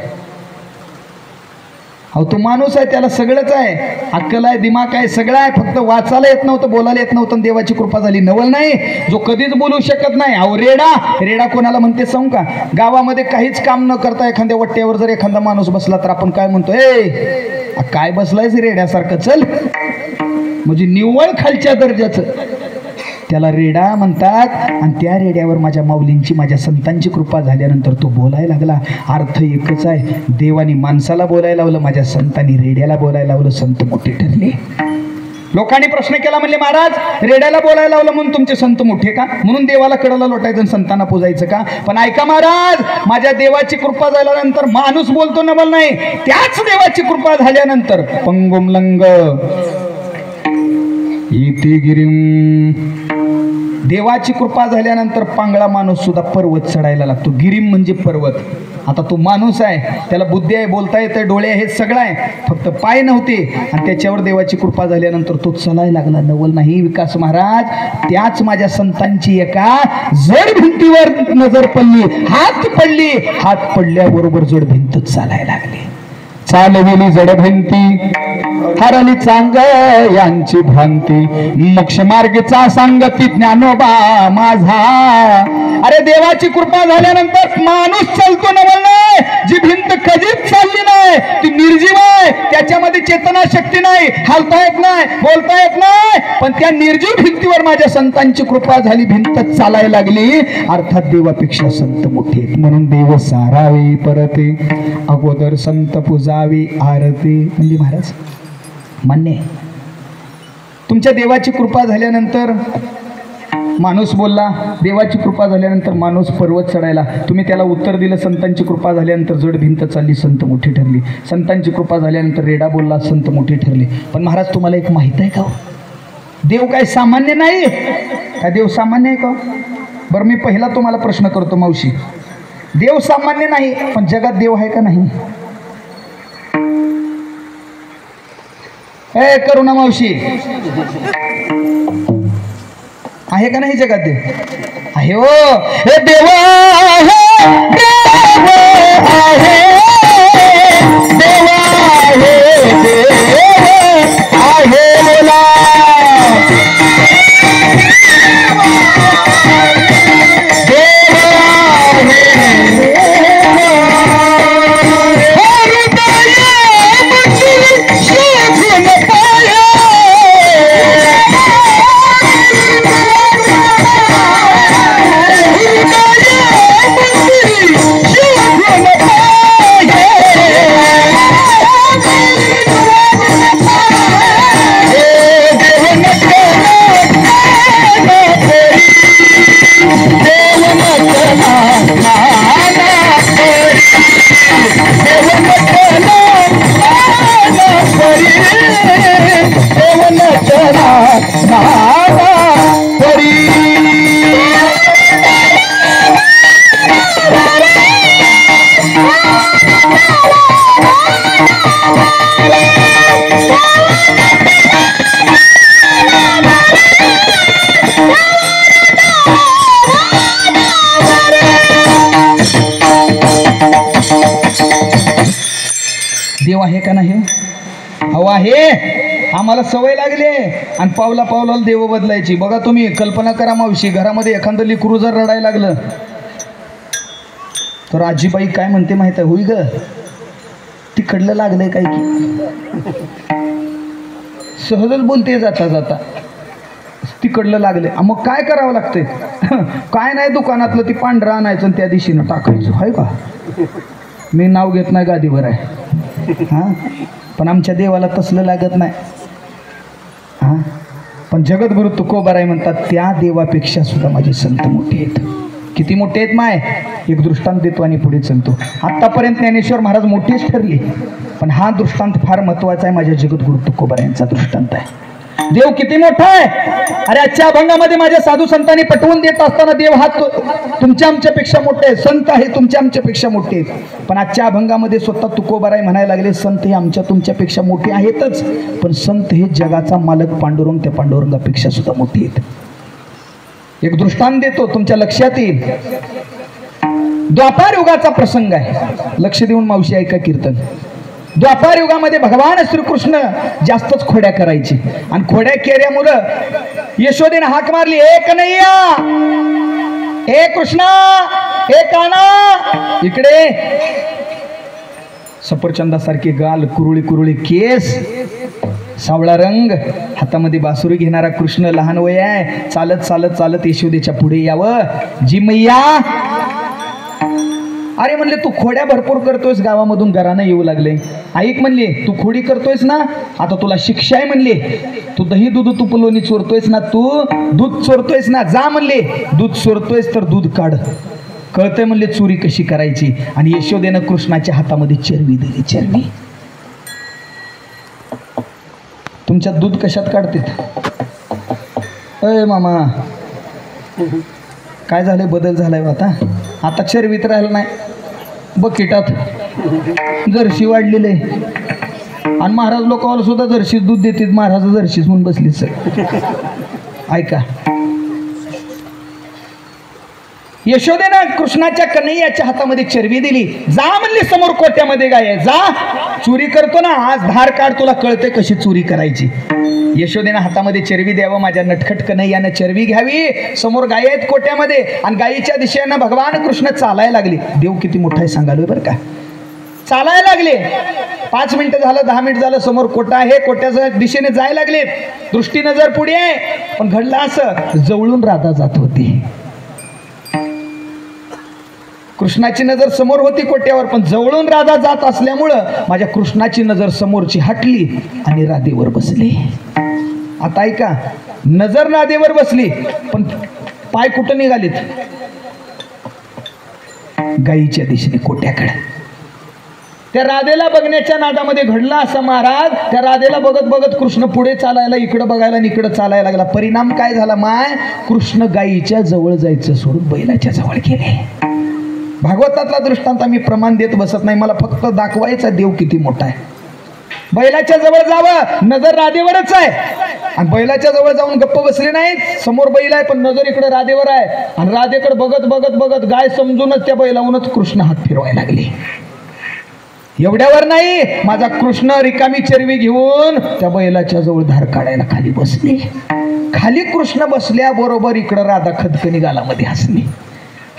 अहो, तो माणूस आहे, त्याला सगळंच आहे, अक्कल आहे, दिमाग आहे, सगळं आहे. फक्त वाचायला येत नव्हतं, बोलायला येत नव्हतं. देवाची कृपा झाली. नवल नाही, जो कधीच बोलू शकत नाही. अहो रेडा, रेडा कोणाला म्हणते सांगू का? गावामध्ये काहीच काम न करता एखाद्या वट्ट्यावर जर एखादा माणूस बसला तर आपण काय म्हणतो? ए काय बसलायच रेड्यासारखं, चल. म्हणजे निव्वळ खालच्या दर्जाचं, त्याला रेडा म्हणतात. आणि त्या रेड्यावर माझ्या माऊलींची, माझ्या संतांची कृपा झाल्यानंतर तो बोलायला लागला. अर्थ एकच आहे, देवानी माणसाला बोलायला लावलं, माझ्या संतांनी रेड्याला बोलायला लावलं. संत मोठे ठरले. लोकांनी प्रश्न केला, म्हणले महाराज रेड्याला बोलायला लावलं म्हणून तुमचे संत मोठे का? म्हणून देवाला कडाला लोटायचं आणि संतांना पूजायचं का? पण ऐका महाराज, माझ्या देवाची कृपा झाल्यानंतर माणूस बोलतो नवल नाही, त्याच देवाची कृपा झाल्यानंतर पंगुम लंग इति गिरिम, देवाची कृपा झाल्यानंतर पांगळा माणूस सुद्धा पर्वत चढायला लागतो. गिरीम म्हणजे पर्वत. आता तो माणूस आहे, त्याला बुद्धी आहे, बोलता येतं, डोळे आहेत, सगळं आहे, फक्त पाय नव्हते. आणि त्याच्यावर देवाची कृपा झाल्यानंतर तो चालायला लागला. नवल नाही विकास महाराज. त्याच माझ्या संतांची एका जड भिंतीवर नजर पडली, हात पडली. हात पडल्याबरोबर जड भिंत चालायला लागली. चालविली जड भिंती, हरली चांग यांची भ्रांती, मोक्ष मार्गीचा सांगती ज्ञानोबा माझा. अरे देवाची कृपा झाल्यानंतर माणूस चालतो नवल नाही. जी भिंत कधीच चालली नाही ती निर्जीव आहे, त्याच्यामध्ये चेतना शक्ती नाही, हालता येत नाही, बोलता येत नाही. पण त्या निर्जीव भिंतीवर माझ्या संतांची कृपा झाली, भिंत चालायला लागली. अर्थात देवापेक्षा संत मोठे आहेत. म्हणून देव सारावे परते, अगोदर संत पूजावी आरती. म्हणजे महाराज मान्य आहे, तुमच्या देवाची कृपा झाल्यानंतर माणूस बोलला, देवाची कृपा झाल्यानंतर माणूस पर्वत चढायला. तुम्ही त्याला उत्तर दिलं, संतांची कृपा झाल्यानंतर जड भिंत चालली, संत मोठी ठरली. संतांची कृपा झाल्यानंतर रेडा बोलला, संत मोठी ठरली. पण महाराज तुम्हाला एक माहित आहे का, देव काय सामान्य नाही का? देव सामान्य आहे का? बरं मी पहिला तुम्हाला प्रश्न करतो मावशी, देव सामान्य नाही पण जगात देव आहे का नाही? ए करुणा मावशी, आहे का नाही जगात देव? आहे हो. हे देव आहे, देव आहे, देव आहे, देव आहे बोला. देव आहे का नाही? अहो आहे. आम्हाला सवय लागली आहे आणि पावला पावलाला देव बदलायची. बघा तुम्ही कल्पना करा मावशी, घरामध्ये एखादं लेकरू जर रडायला लागलं तर आजीबाई काय म्हणते माहिती आहे? होई ग तिकडलं लागलंय काय की, सहजच बोलते जाता जाता तिकडलं लागले. मग काय करावं लागतंय? काय नाही, दुकानातलं ती पांढरं आणायचं आणि त्या दिशेनं टाकायचं. आहे का? मी नाव घेत नाही, गादीवर आहे. हां, पण आमच्या देवाला तसलं लागत नाही. हां, पण जगद्गुरु तुकोबाराय म्हणतात त्या देवापेक्षा सुद्धा माझे संत मोठे आहेत. किती मोठे आहेत माय? एक दृष्टांत देतो आणि पुढे चलतो. आत्तापर्यंत ज्ञानेश्वर महाराज मोठेच ठरले, पण हा दृष्टांत फार महत्त्वाचा आहे. माझ्या जगद्गुरु तुकोबाराय यांचा दृष्टांत आहे. देव किती मोठा आहे. अरे आजच्या अभंगामध्ये माझ्या साधू संतांनी पटवून देत असताना देव हा तुमच्या आमच्यापेक्षा मोठे आहे, संत आहे तुमच्या आमच्यापेक्षा मोठे आहेत. पण आजच्या अभंगामध्ये स्वतः तुकोबाराय म्हणायला लागले संत हे आमच्या तुमच्यापेक्षा मोठे आहेतच, पण संत हे जगाचा मालक पांडुरंग त्या पांडुरंगापेक्षा सुद्धा मोठे आहेत. एक दृष्टांत देतो, तुमच्या लक्षात येईल. द्वापार युगाचा प्रसंग आहे. लक्ष देऊन मावशी ऐका कीर्तन. द्वापार युगामध्ये भगवान श्रीकृष्ण जास्तच खोड्या करायचे आणि खोड्या केल्यामुळं यशोदेने हाक मारली, हे कन्हैया, हे कृष्णा, हे काना, इकडे. सफरचंदासारखे गाल, कुरुळी कुरुळी केस, सावळा रंग, हातामध्ये बासुरी घेणारा कृष्ण, लहान वय आहे. चालत चालत चालत यशोदेच्या पुढे यावं. जी मैया, अरे म्हणले तू खोड्या भरपूर करतोयस, गावामधून घरानं येऊ लागले. ऐक म्हणले तू खोडी करतोयस ना, आता तुला शिक्षा आहे म्हणले. तू दही दूध तुपलोनी चोरतोयस ना, तू दूध चोरतोयस ना, जा म्हणले दूध चोरतोयस तर दूध काढ. कळतंय म्हणले चोरी कशी करायची. आणि यशोदेनं कृष्णाच्या हातामध्ये चरवी दिली. चरवी तुमच्यात दूध कशात काढते? अय मामा काय झालंय? बदल झालाय आता. आता चरवीत राहिलं नाही, बकिटात जर्शी वाढलेले. आणि महाराज लोकांना सुद्धा जर्शीच दूध देतात. महाराज जर्शीच म्हणून बसली. सर ऐका, यशोदेनं कृष्णाच्या कन्हैयाच्या हातामध्ये चरवी दिली. जा म्हणली समोर कोट्यामध्ये गाय आहे, जा चोरी करतो ना, आज धार काढ, तुला कळते कशी चोरी करायची. यशोदेनं हातामध्ये चरवी द्यावं, माझ्या नटखट कन्हैयानं चरवी घ्यावी. समोर गाय आहेत कोट्यामध्ये आणि गायीच्या दिशेनं भगवान कृष्ण चालायला लागले. देव किती मोठा आहे सांगालोय बरं का. चालायला लागले. 5 मिनिटं झालं, 10 मिनिट झालं, समोर कोटा आहे, कोट्याच्या दिशेने जायला लागले. दृष्टी नजर पुढे आहे, पण घडलं असं, जवळून राधा जात होती. कृष्णाची नजर समोर होती कोट्यावर, पण जवळून राधा जात असल्यामुळं माझ्या कृष्णाची नजर समोरची हटली आणि राधेवर बसली. आता ऐका, नजर राधेवर बसली, पण पाय कुठं निघालेत? गायीच्या दिशेने कोट्याकडे. त्या राधेला बघण्याच्या नादामध्ये घडला असं महाराज, त्या राधेला बघत बघत कृष्ण पुढे चालायला, इकडं बघायला आणि इकडं चालायला लागला. परिणाम काय झाला माय? कृष्ण गायीच्या जवळ जायचं सोडून बैलाच्या जवळ गेले. भागवतातला दृष्टांत आम्ही प्रमाण देत बसत नाही, मला फक्त दाखवायचा देव किती मोठा आहे. बैलाच्या जवळ जावं, नजर राधेवरच आहे आणि बैलाच्या जवळ जाऊन गप्प बसले नाहीत. समोर बैल आहे पण नजर इकडे राधेवर आहे आणि राधेकडे बघत बघत बघत गाय समजूनच त्या बैलाहूनच कृष्ण हात फिरवायला लागले. एवढ्यावर नाही, माझा कृष्ण रिकामी चरवी घेऊन त्या बैलाच्या जवळ धार काढायला खाली बसले. खाली कृष्ण बसल्याबरोबर इकडं राधा खदकनी गालामध्ये हसली.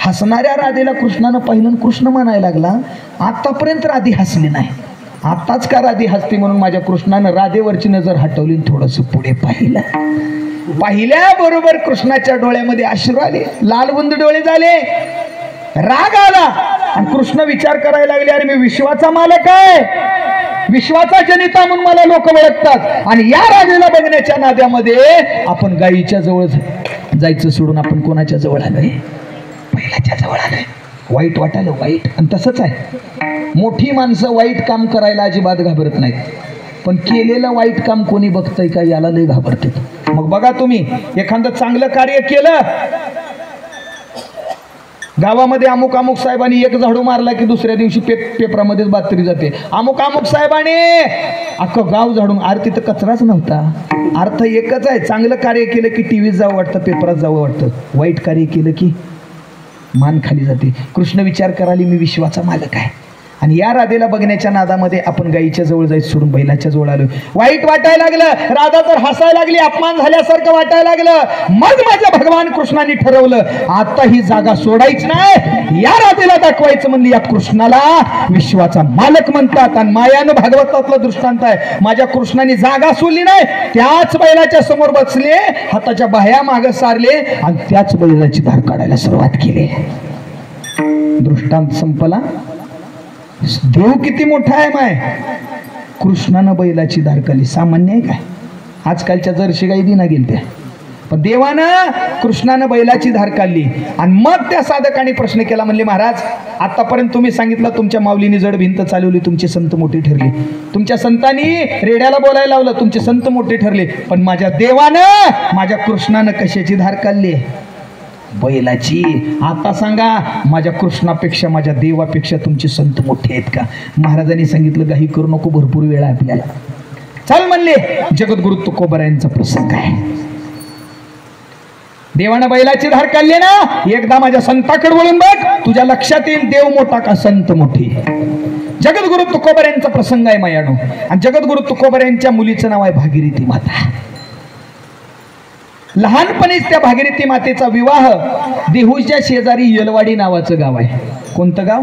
हसणाऱ्या राधेला कृष्णानं पाहिलं, कृष्ण म्हणायला लागला, आतापर्यंत राधी हसली नाही, आताच का राधी हसते? म्हणून माझ्या कृष्णानं राधेवरची नजर हटवली, थोडंसं पुढे पाहिलं. पाहिल्याबरोबर कृष्णाच्या डोळ्यामध्ये अश्रू आले, लालबुंद डोळे झाले, राग आला आणि कृष्ण विचार करायला लागले, अरे मी विश्वाचा मालक आहे, विश्वाचा जनिता म्हणून मला लोक ओळखतात आणि या राधेला बघण्याच्या नाद्यामध्ये आपण गायीच्या जवळ जायचं सोडून आपण कोणाच्या जवळ आलोय? बैलाच्या जवळ आलोय. वाईट वाटायला वाईट. आणि तसंच आहे, मोठी माणसं वाईट काम करायला अजिबात घाबरत नाहीत, पण केलेलं वाईट काम कोणी बघतंय का याला लय घाबरतात. मग बघा तुम्ही एखादं चांगलं कार्य केलं, गावामध्ये अमुक अमुक साहेबांनी एक झाडू मारला की दुसऱ्या दिवशी पेपरामध्येच बातमी जाते, अमुक अमुक साहेबांनी अख्खं गाव झाडून. अरे तिथं कचराच नव्हता. अर्थ एकच आहे, चांगलं कार्य केलं की टीव्हीत जावं वाटतं, पेपरात जावं वाटतं, वाईट कार्य केलं की मान खाली जाते. कृष्ण विचार कराली, मी विश्वाचा मालक आहे आणि या राधेला बघण्याच्या नादामध्ये आपण गाईच्या जवळ जायचं सोडून बैलाच्या जवळ आलो. वाईट वाटायला लागलं, राधा तर हसायला लागली, अपमान झाल्यासारखं वाटायला लागलं. मग माझ्या भगवान कृष्णाने ठरवलं आता ही जागा सोडायच नाही, या राधेला दाखवायचं म्हणली. या कृष्णाला विश्वाचा मालक म्हणतात आणि मायानं भागवतातला दृष्टांत आहे. माझ्या कृष्णाने जागा सोडली नाही, त्याच बैलाच्या समोर बसले, हाताच्या बाह्या मागे सारले आणि त्याच बैलाची धार काढायला सुरुवात केली. दृष्टांत संपला. देव किती मोठा आहे माय. कृष्णानं बैलाची धार काढली, सामान्य आहे काय? आजकालच्या जर्शी गाई दिना गेलत्या, पण देवानं कृष्णानं बैलाची धार काढली. आणि मग त्या साधकाने प्रश्न केला, म्हणले महाराज आतापर्यंत तुम्ही सांगितलं तुमच्या माऊलीने जड भिंत चालवली, तुमचे संत मोठे ठरले, तुमच्या संतांनी रेड्याला बोलायला लावलं, तुमचे संत मोठे ठरले, पण माझ्या देवानं माझ्या कृष्णानं कशाची धार काढली? बैलाची. आता सांगा माझ्या कृष्णापेक्षा माझ्या देवापेक्षा तुमचे संत मोठे आहेत का? महाराजांनी सांगितलं काही करू नको, भरपूर वेळ आहे आपल्याला. चल म्हणले. जगद्गुरु तुकोबारायांचा प्रसंग आहे. देवानं बैलाची धार काढली ना, एकदा माझ्या संताकडे वळून बघ, तुझ्या लक्षात येईल देव मोठा का संत मोठी. जगद्गुरु तुकोबारायांचा प्रसंग आहे मायानो. आणि जगद्गुरु तुकोबारायांच्या मुलीचं नाव आहे भागीरथी माता. लहानपणीच त्या भागीरथी मातेचा विवाह देहूच्या शेजारी येलवाडी नावाचं गाव आहे. कोणतं गाव?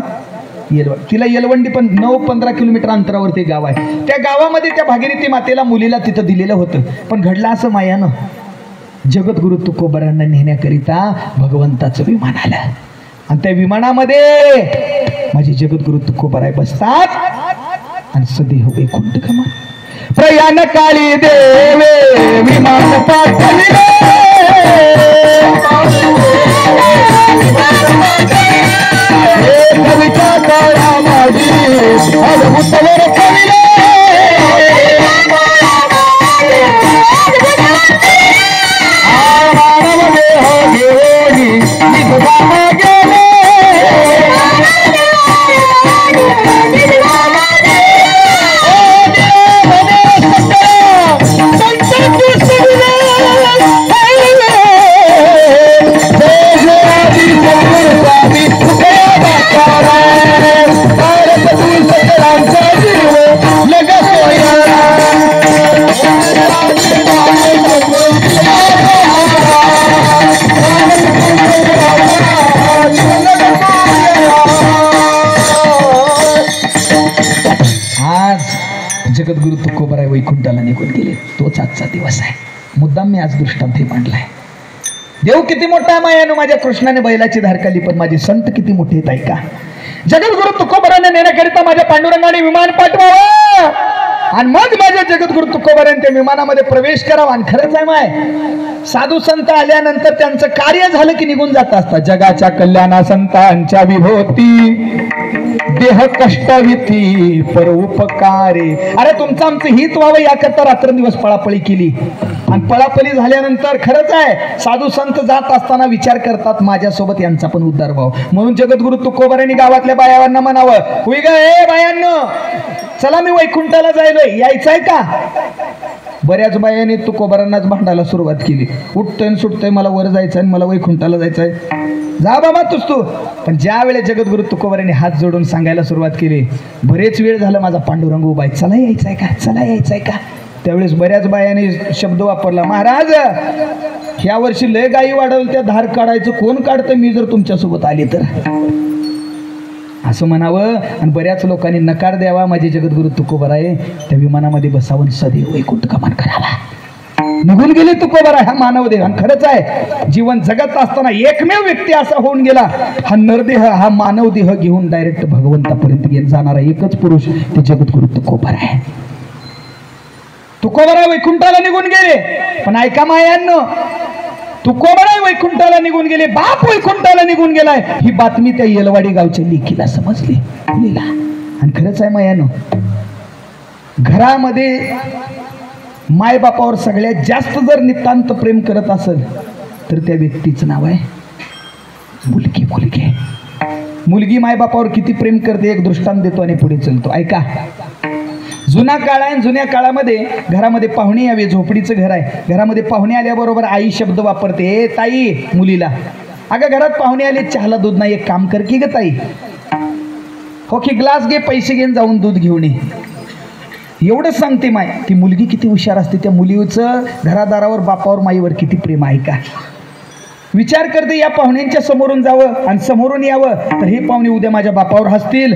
येलवाडी. तिला येलवंडी पण 9-15 किलोमीटर अंतरावरती गाव आहे. त्या गावामध्ये त्या भागीरथी मातेला मुलीला तिथं दिलेलं होतं. पण घडलं असं मायानं, जगद्गुरु तुकोबारांना नेण्याकरिता भगवंताचं विमान आलं आणि त्या विमानामध्ये माझे जगद्गुरु तुकोबाराय बसतात आणि सदेह वैकुंठ गमन. प्रयाण काळी देवे विमान पाठविले, कविता काळा माझी अद्भुतवर कविले, मानव देह घेऊनी निघवा गेले, जगद्गुरु तुकोबाराय वैकुंठाला निघून गेले. तोच आजचा दिवस आहे. मुद्दाम मी आज दृष्टांत मांडलाय. देव किती मोठा आहे मायानो. माझ्या कृष्णाने बैलाची धार काढली, पण माझे संत किती मोठे आहेत ऐका. जगद्गुरु तुकोबारांना नेण्याकरिता माझ्या पांडुरंगाने विमान पाठवावं आणि मग माझ्या जगद्गुरु तुकोबारांनी त्या विमानामध्ये प्रवेश करावा. आणि खरंच आहे माय, साधू संत आल्यानंतर त्यांचं कार्य झालं की निघून जात असतात. जगाच्या कल्याणा संतांच्या विभोवती देह कष्टविती परोपकारे. अरे तुमचं आमचं हित व्हावं याकरता रात्रंदिवस पळापळी केली. आणि पळापळी झाल्यानंतर खरंच आहे साधू संत जात असताना विचार करतात माझ्यासोबत यांचा पण उद्धार व्हावा. म्हणून जगद्गुरु तुकोबारांनी गावातल्या बायांना म्हणावं, होय ग ए बायांनो, चला मी वैकुंठाला जायलोय, यायचंय का? बऱ्याच बायाने तुकोबारांनाच भांडायला सुरुवात केली. उठतंय सुटतंय, मला वर जायचंय आणि मला वैकुंठाला जायचंय. जा बाबा तू. पण ज्या वेळेस जगद्गुरु तुकोबारांनी हात जोडून सांगायला सुरुवात केली, बरेच वेळ झालं माझा पांडुरंग उभा आहे, चला यायचंय का, चला यायचंय का. त्यावेळेस बऱ्याच बायाने शब्द वापरला, महाराज ह्या वर्षी लय गायी वाढवल, त्या धार काढायचं कोण काढतं, मी जर तुमच्यासोबत आले तर, असं म्हणावं. आणि बऱ्याच लोकांनी नकार द्यावा. माझे जगद्गुरु तुकोबाराय त्या विमानामध्ये बसावून सदैव वैकुंठ गमन करावा. निघून गेले तुकोबाराय हा मानव देह. आणि खरंच आहे जीवन जगत असताना एकमेव व्यक्ती असा होऊन गेला, हा नरदेह हा मानव देह घेऊन डायरेक्ट भगवंतापर्यंत जाणारा एकच पुरुष ते जगद्गुरु तुकोबाराय. तुकोबाराय वैकुंठाला निघून गेले. पण ऐका मायांनो, तुकोबाराय वैकुंठाला निघून गेले, बाप वैकुंठाला निघून गेलाय, ही बातमी त्या येलवाडी गावच्या लेकीला समजली मुलीला. आणि खरंच आहे मायानो, घरामध्ये माय बापावर सगळ्यात जास्त जर नितांत प्रेम करत असेल तर त्या व्यक्तीचं नाव आहे मुलगी. मुलगी मुलगी माय बापावर किती प्रेम करते एक दृष्टांत देतो आणि पुढे चलतो. ऐका, जुना काळ आहे. जुन्या काळामध्ये घरामध्ये पाहुणे यावे, झोपडीचं घर आहे, घरामध्ये पाहुणे आल्याबरोबर आई शब्द वापरते, ए ताई मुलीला, अगं घरात पाहुणे आले, चहाला दूध नाही, एक काम कर की ग ताई. हो की ग्लास घे, पैसे घेऊन जाऊन दूध घेऊन ये. एवढंच सांगते माय. ती मुलगी किती हुशार असते. त्या मुलीचं घरादारावर बापावर माईवर किती प्रेम आहे का. विचार करते या पाहुण्यांच्या समोरून जावं आणि समोरून यावं तर हे पाहुणे उद्या माझ्या बापावर हसतील.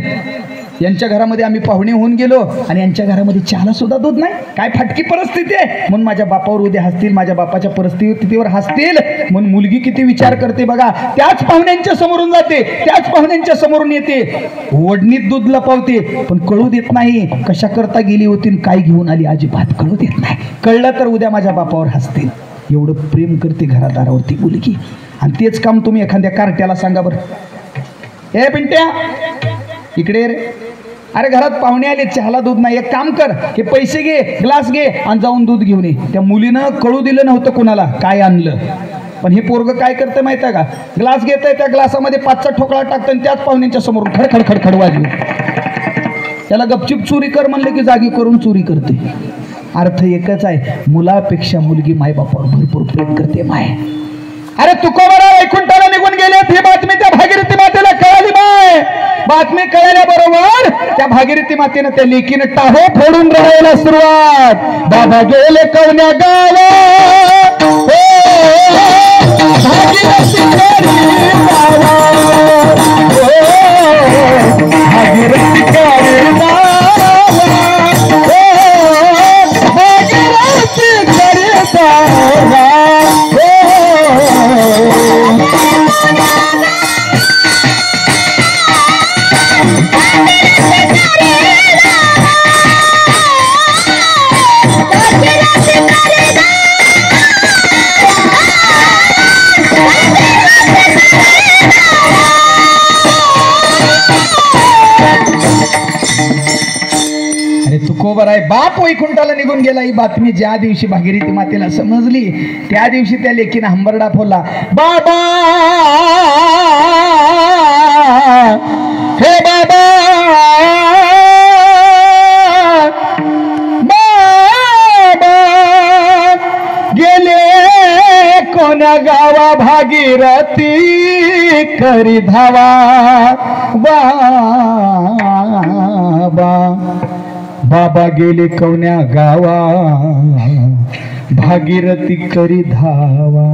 यांच्या घरामध्ये आम्ही पाहुणे होऊन गेलो आणि यांच्या घरामध्ये चहाला सुद्धा दूध नाही. काय फाटकी परिस्थिती आहे. म्हणून माझ्या बापावर उद्या हसतील, माझ्या बापाच्या परिस्थितीवर हसतील. म्हणून मुलगी किती विचार करते बघा. त्याच पाहुण्यांच्या समोरून जाते, त्याच पाहुण्यांच्या समोरून येते, ओढणीत दूध लपवते, पण कळू देत नाही कशा करता गेली होती, काय घेऊन आली अजिबात कळू देत नाही. कळलं तर उद्या माझ्या बापावर हसतील. एवढं प्रेम करते घरादारावरती मुलगी. आणि तेच काम तुम्ही एखाद्या कार्ट्याला सांगा बरं. ए पिंट्या इकडे रे. अरे घरात पाहुणे आले, चहाला दूध नाही. एक काम कर, हे पैसे घे, ग्लास घे आणि जाऊन दूध घेऊन ये. त्या मुलीनं कळू दिलं नव्हतं कोणाला काय आणलं. पण हे पोरग काय करतं माहिती आहे का. ग्लास घेत आहे, त्या ग्लासामध्ये 5चा ठोकळा टाकतं आणि त्याच पाहुण्यांच्या समोर खडखड खडखड वाजवे. त्याला गपचिप चोरी कर म्हणलं की जागी करून चोरी करते. अर्थ एकच आहे, मुलापेक्षा मुलगी मायबापावर भरपूर प्रेम करते माय. अरे तुकोबरा वैकुंठाला निघून गेलेत ही बातमी त्या भागीरथी मातेला कळाली माय. बातमी कळल्याबरोबर त्या भागीरथी मातेनं त्या लेकीनं टाहो फोडून राहायला सुरुवात. बाबा गेले कवन्या गावा, भागीरथी करी गावा, भागीरथी करी गावा, भागीरथी करी गावा. तुकोबराय बाप वैकुंठाला निघून गेला ही बातमी ज्या दिवशी भागीरथी मातेला समजली त्या दिवशी त्या लेकीनं हंबरडा फोडला. बाबा हे बाबा, बाबा गेले कोण्या गावा, भागीरथी करी धावा. बाबा बाबा गेले कवन्या गावा, भागीरथी करी धावा.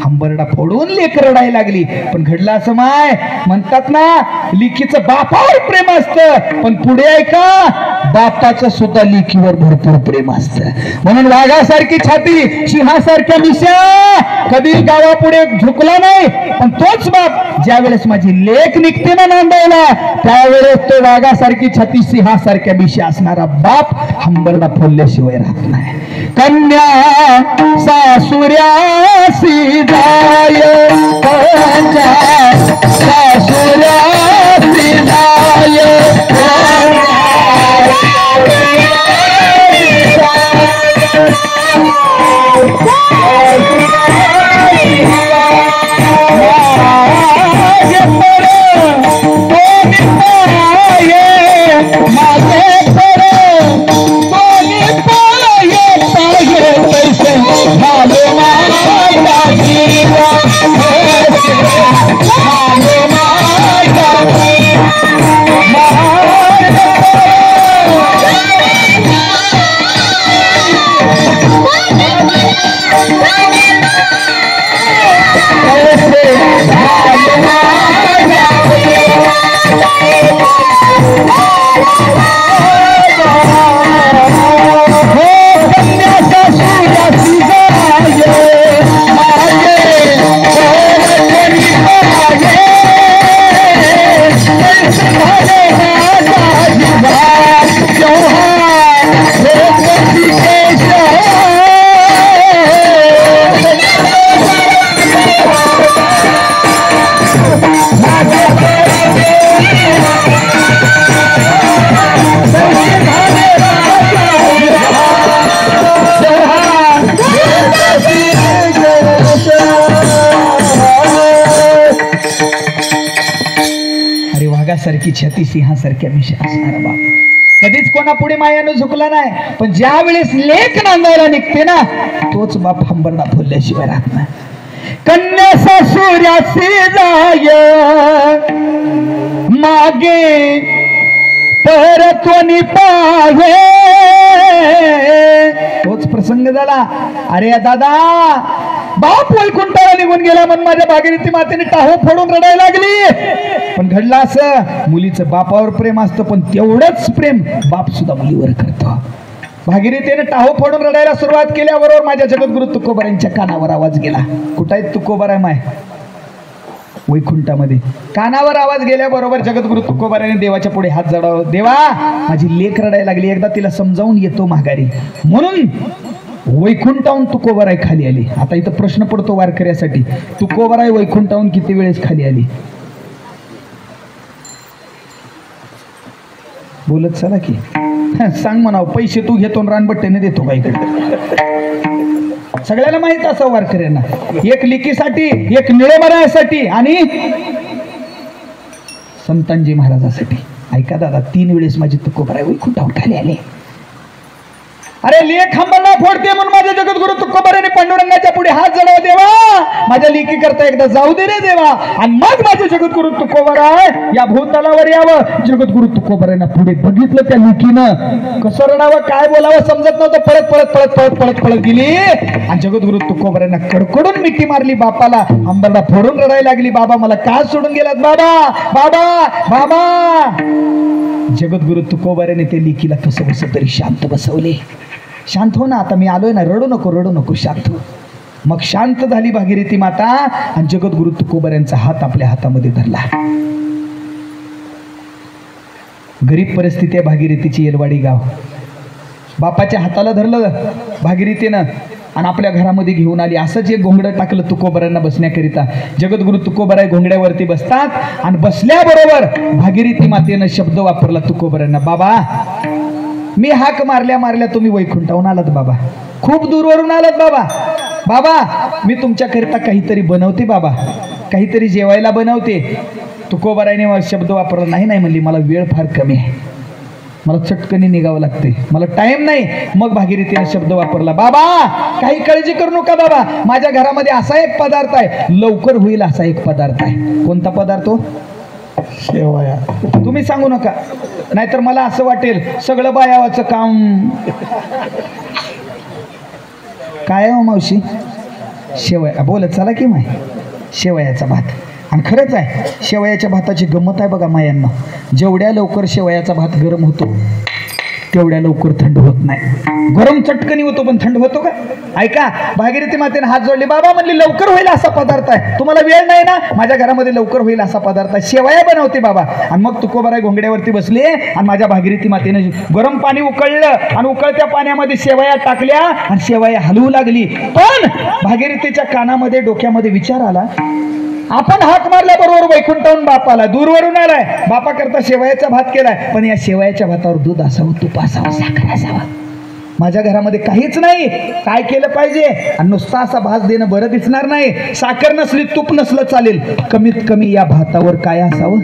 हंबरडा फोडून लेक रडायला लागली. पण घडलं असं माय, म्हणतात ना लिकीचं बापावर प्रेम असतं, पण पुढे ऐका बापाचं सुद्धा लिकीवर भरपूर प्रेम असतं. म्हणून वाघासारखी छाती, सिंहासारख्या मिशा कधी गावापुढे झुकला नाही. पण तोच बाप ज्या वेळेस माझी लेक निघते ना नांदायला त्यावेळेस तो वाघासारखी छाती, सिंहासारख्या मिशा असणारा बाप हंबरडा फोडल्याशिवाय राहत नाही. कन्या सासुऱ्यासी जाय, कन्या सासुऱ्यासी जाय, सारखी छाती, सिंहासारख्या मिशा असणारा बाप कधीच कोणा पुढे मायानं झुकला नाही. पण ज्या वेळेस लेक नांदायला निघते ना तोच बाप हंबरडा फोडल्याशिवाय राहत नाही. कन्या सासुऱ्यासी जाय, मा लागे परतोनी पाहे. तोच प्रसंग झाला. अरे दादा, बाप वैकुंठाला निघून गेला म्हणून माझ्या भागीरथी मातेने टाहो फोडून रडायला लागली. पण घडलं असं, मुलीचं बापावर प्रेम असतं, पण तेवढंच प्रेम बाप सुद्धा मुलीवर करतो. भागीरथीने टाहो फोडून रडायला सुरुवात केल्याबरोबर माझ्या जगद्गुरु तुकोबारायांच्या कानावर आवाज गेला. कुठं आहे तुकोबाराय माय? वैकुंठामध्ये. कानावर आवाज गेल्याबरोबर जगद्गुरु तुकोबारायाने देवाच्या पुढे हात जोडावा. देवा, माझी लेक रडायला लागली, एकदा तिला समजावून येतो माघारी. म्हणून वैकुंठाहून तुकोबाराय खाली आली. आता इथं प्रश्न पडतो वारकऱ्यासाठी, तुकोबाराय वैकुंठाहून किती वेळेस खाली आली? बोलत चला की सांग म्हणाव. पैसे तू घेतो रानबट्ट्याने देतो का इकडे? सगळ्याला माहित असं वारकऱ्यांना, एक लिकीसाठी, एक निळेमरायासाठी आणि संतांजी महाराजासाठी. ऐका दादा, 3 वेळेस माझी तुकोबाराय वैकुंठाहून खाली आले. अरे लेख हंबरला फोडते म्हणून माझ्या जगद्गुरु तुकोबारायाने पांडुरंगाच्या पुढे हात जोडावा. देवा, माझ्या लेकी करता एकदा जाऊ दे रे देवा. आणि मग माझे जगद्गुरु तुकोबाराय या भूतलावर यावं. जगद्गुरु तुकोबारायांना पुढे बघितलं त्या लेकीनं. कसं रडावं, काय बोलावं समजत नव्हतं. पळत पळत पळत पळत पळत पळत गेली आणि जगद्गुरु तुकोबारायांना कडकडून मिठी मारली. बापाला हंबरला फोडून रडायला लागली. बाबा, मला का सोडून गेलात बाबा, बाबा, बाबा. जगद्गुरु तुकोबारायाने त्या लेकीला कसं बस तरी शांत बसवले. शांत हो ना, आता मी आलोय ना, रडू नको रडू नको, शांत हो. मग शांत झाली भागीरथी माता आणि जगद्गुरु तुकोबारायांचा हात आपल्या हातामध्ये धरला. गरीब परिस्थिती आहे भागीरथीची, येलवाडी गाव. बापाच्या हाताला धरलं भागीरथीनं आणि आपल्या घरामध्ये घेऊन आली. असंच एक घोंगडं टाकलं तुकोबारायांना बसण्याकरिता. जगद्गुरु तुकोबाराय घोंगड्यावरती बसतात आणि बसल्याबरोबर भागीरथी मातेनं शब्द वापरला तुकोबारायांना. बाबा, मी हाक मारल्या मारल्या तुम्ही वैकुंठाहून आलात बाबा, खूप दूरवरून आलात बाबा. बाबा, मी तुमच्याकरिता काहीतरी बनवते बाबा, काहीतरी जेवायला बनवते. तुकोबारायाने शब्द वापरला. नाही नाही म्हणली, मला वेळ फार कमी आहे, मला चटकनी निघावं लागते, मला टाइम नाही. मग भागीरथीने शब्द वापरला. बाबा, काही काळजी करू नका बाबा, माझ्या घरामध्ये असा एक पदार्थ आहे, लवकर होईल असा एक पदार्थ आहे. कोणता पदार्थ? शेवया. तुम्ही सांगू नका, नाहीतर मला असं वाटेल सगळं बायावाचं काम. काय हो मावशी? शेवया. बोलत चला की माय, शेवयाचा भात. आणि खरंच आहे, शेवयाच्या भाताची गंमत आहे बघा मायांना. जेवढ्या लवकर शेवयाचा भात गरम होतो तेवढ्या लवकर थंड होत नाही. गरम चटकनी होतो पण थंड होतो का? ऐका, भागीरथी मातेने हात जोडले. बाबा म्हणली, लवकर होईल असा पदार्थ आहे, तुम्हाला वेळ नाही ना? माझ्या घरामध्ये लवकर होईल असा पदार्थ आहे, शेवया बनवते बाबा. आणि मग तुकोबाराय घोंगड्यावरती बसले आणि माझ्या भागीरथी मातेने गरम पाणी उकळलं आणि उकळत्या पाण्यामध्ये शेवया टाकल्या आणि शेवया हलवू लागली. पण भागीरथीच्या कानामध्ये, डोक्यामध्ये विचार आला, आपण हाक मारल्याबरोबर वैकुंठाहून बाप आला, दूरवरून आलाय, बापा करता शेवयाचा भात केलाय, पण या शेवयाच्या भातावर दूध असावं, तूप असावं, साखर असावं. माझ्या घरामध्ये काहीच नाही, काय केलं पाहिजे? आणि नुसता असा भात देणं बरं दिसणार नाही. साखर नसली, तूप नसलं चालेल, कमीत कमी या भातावर काय असावं?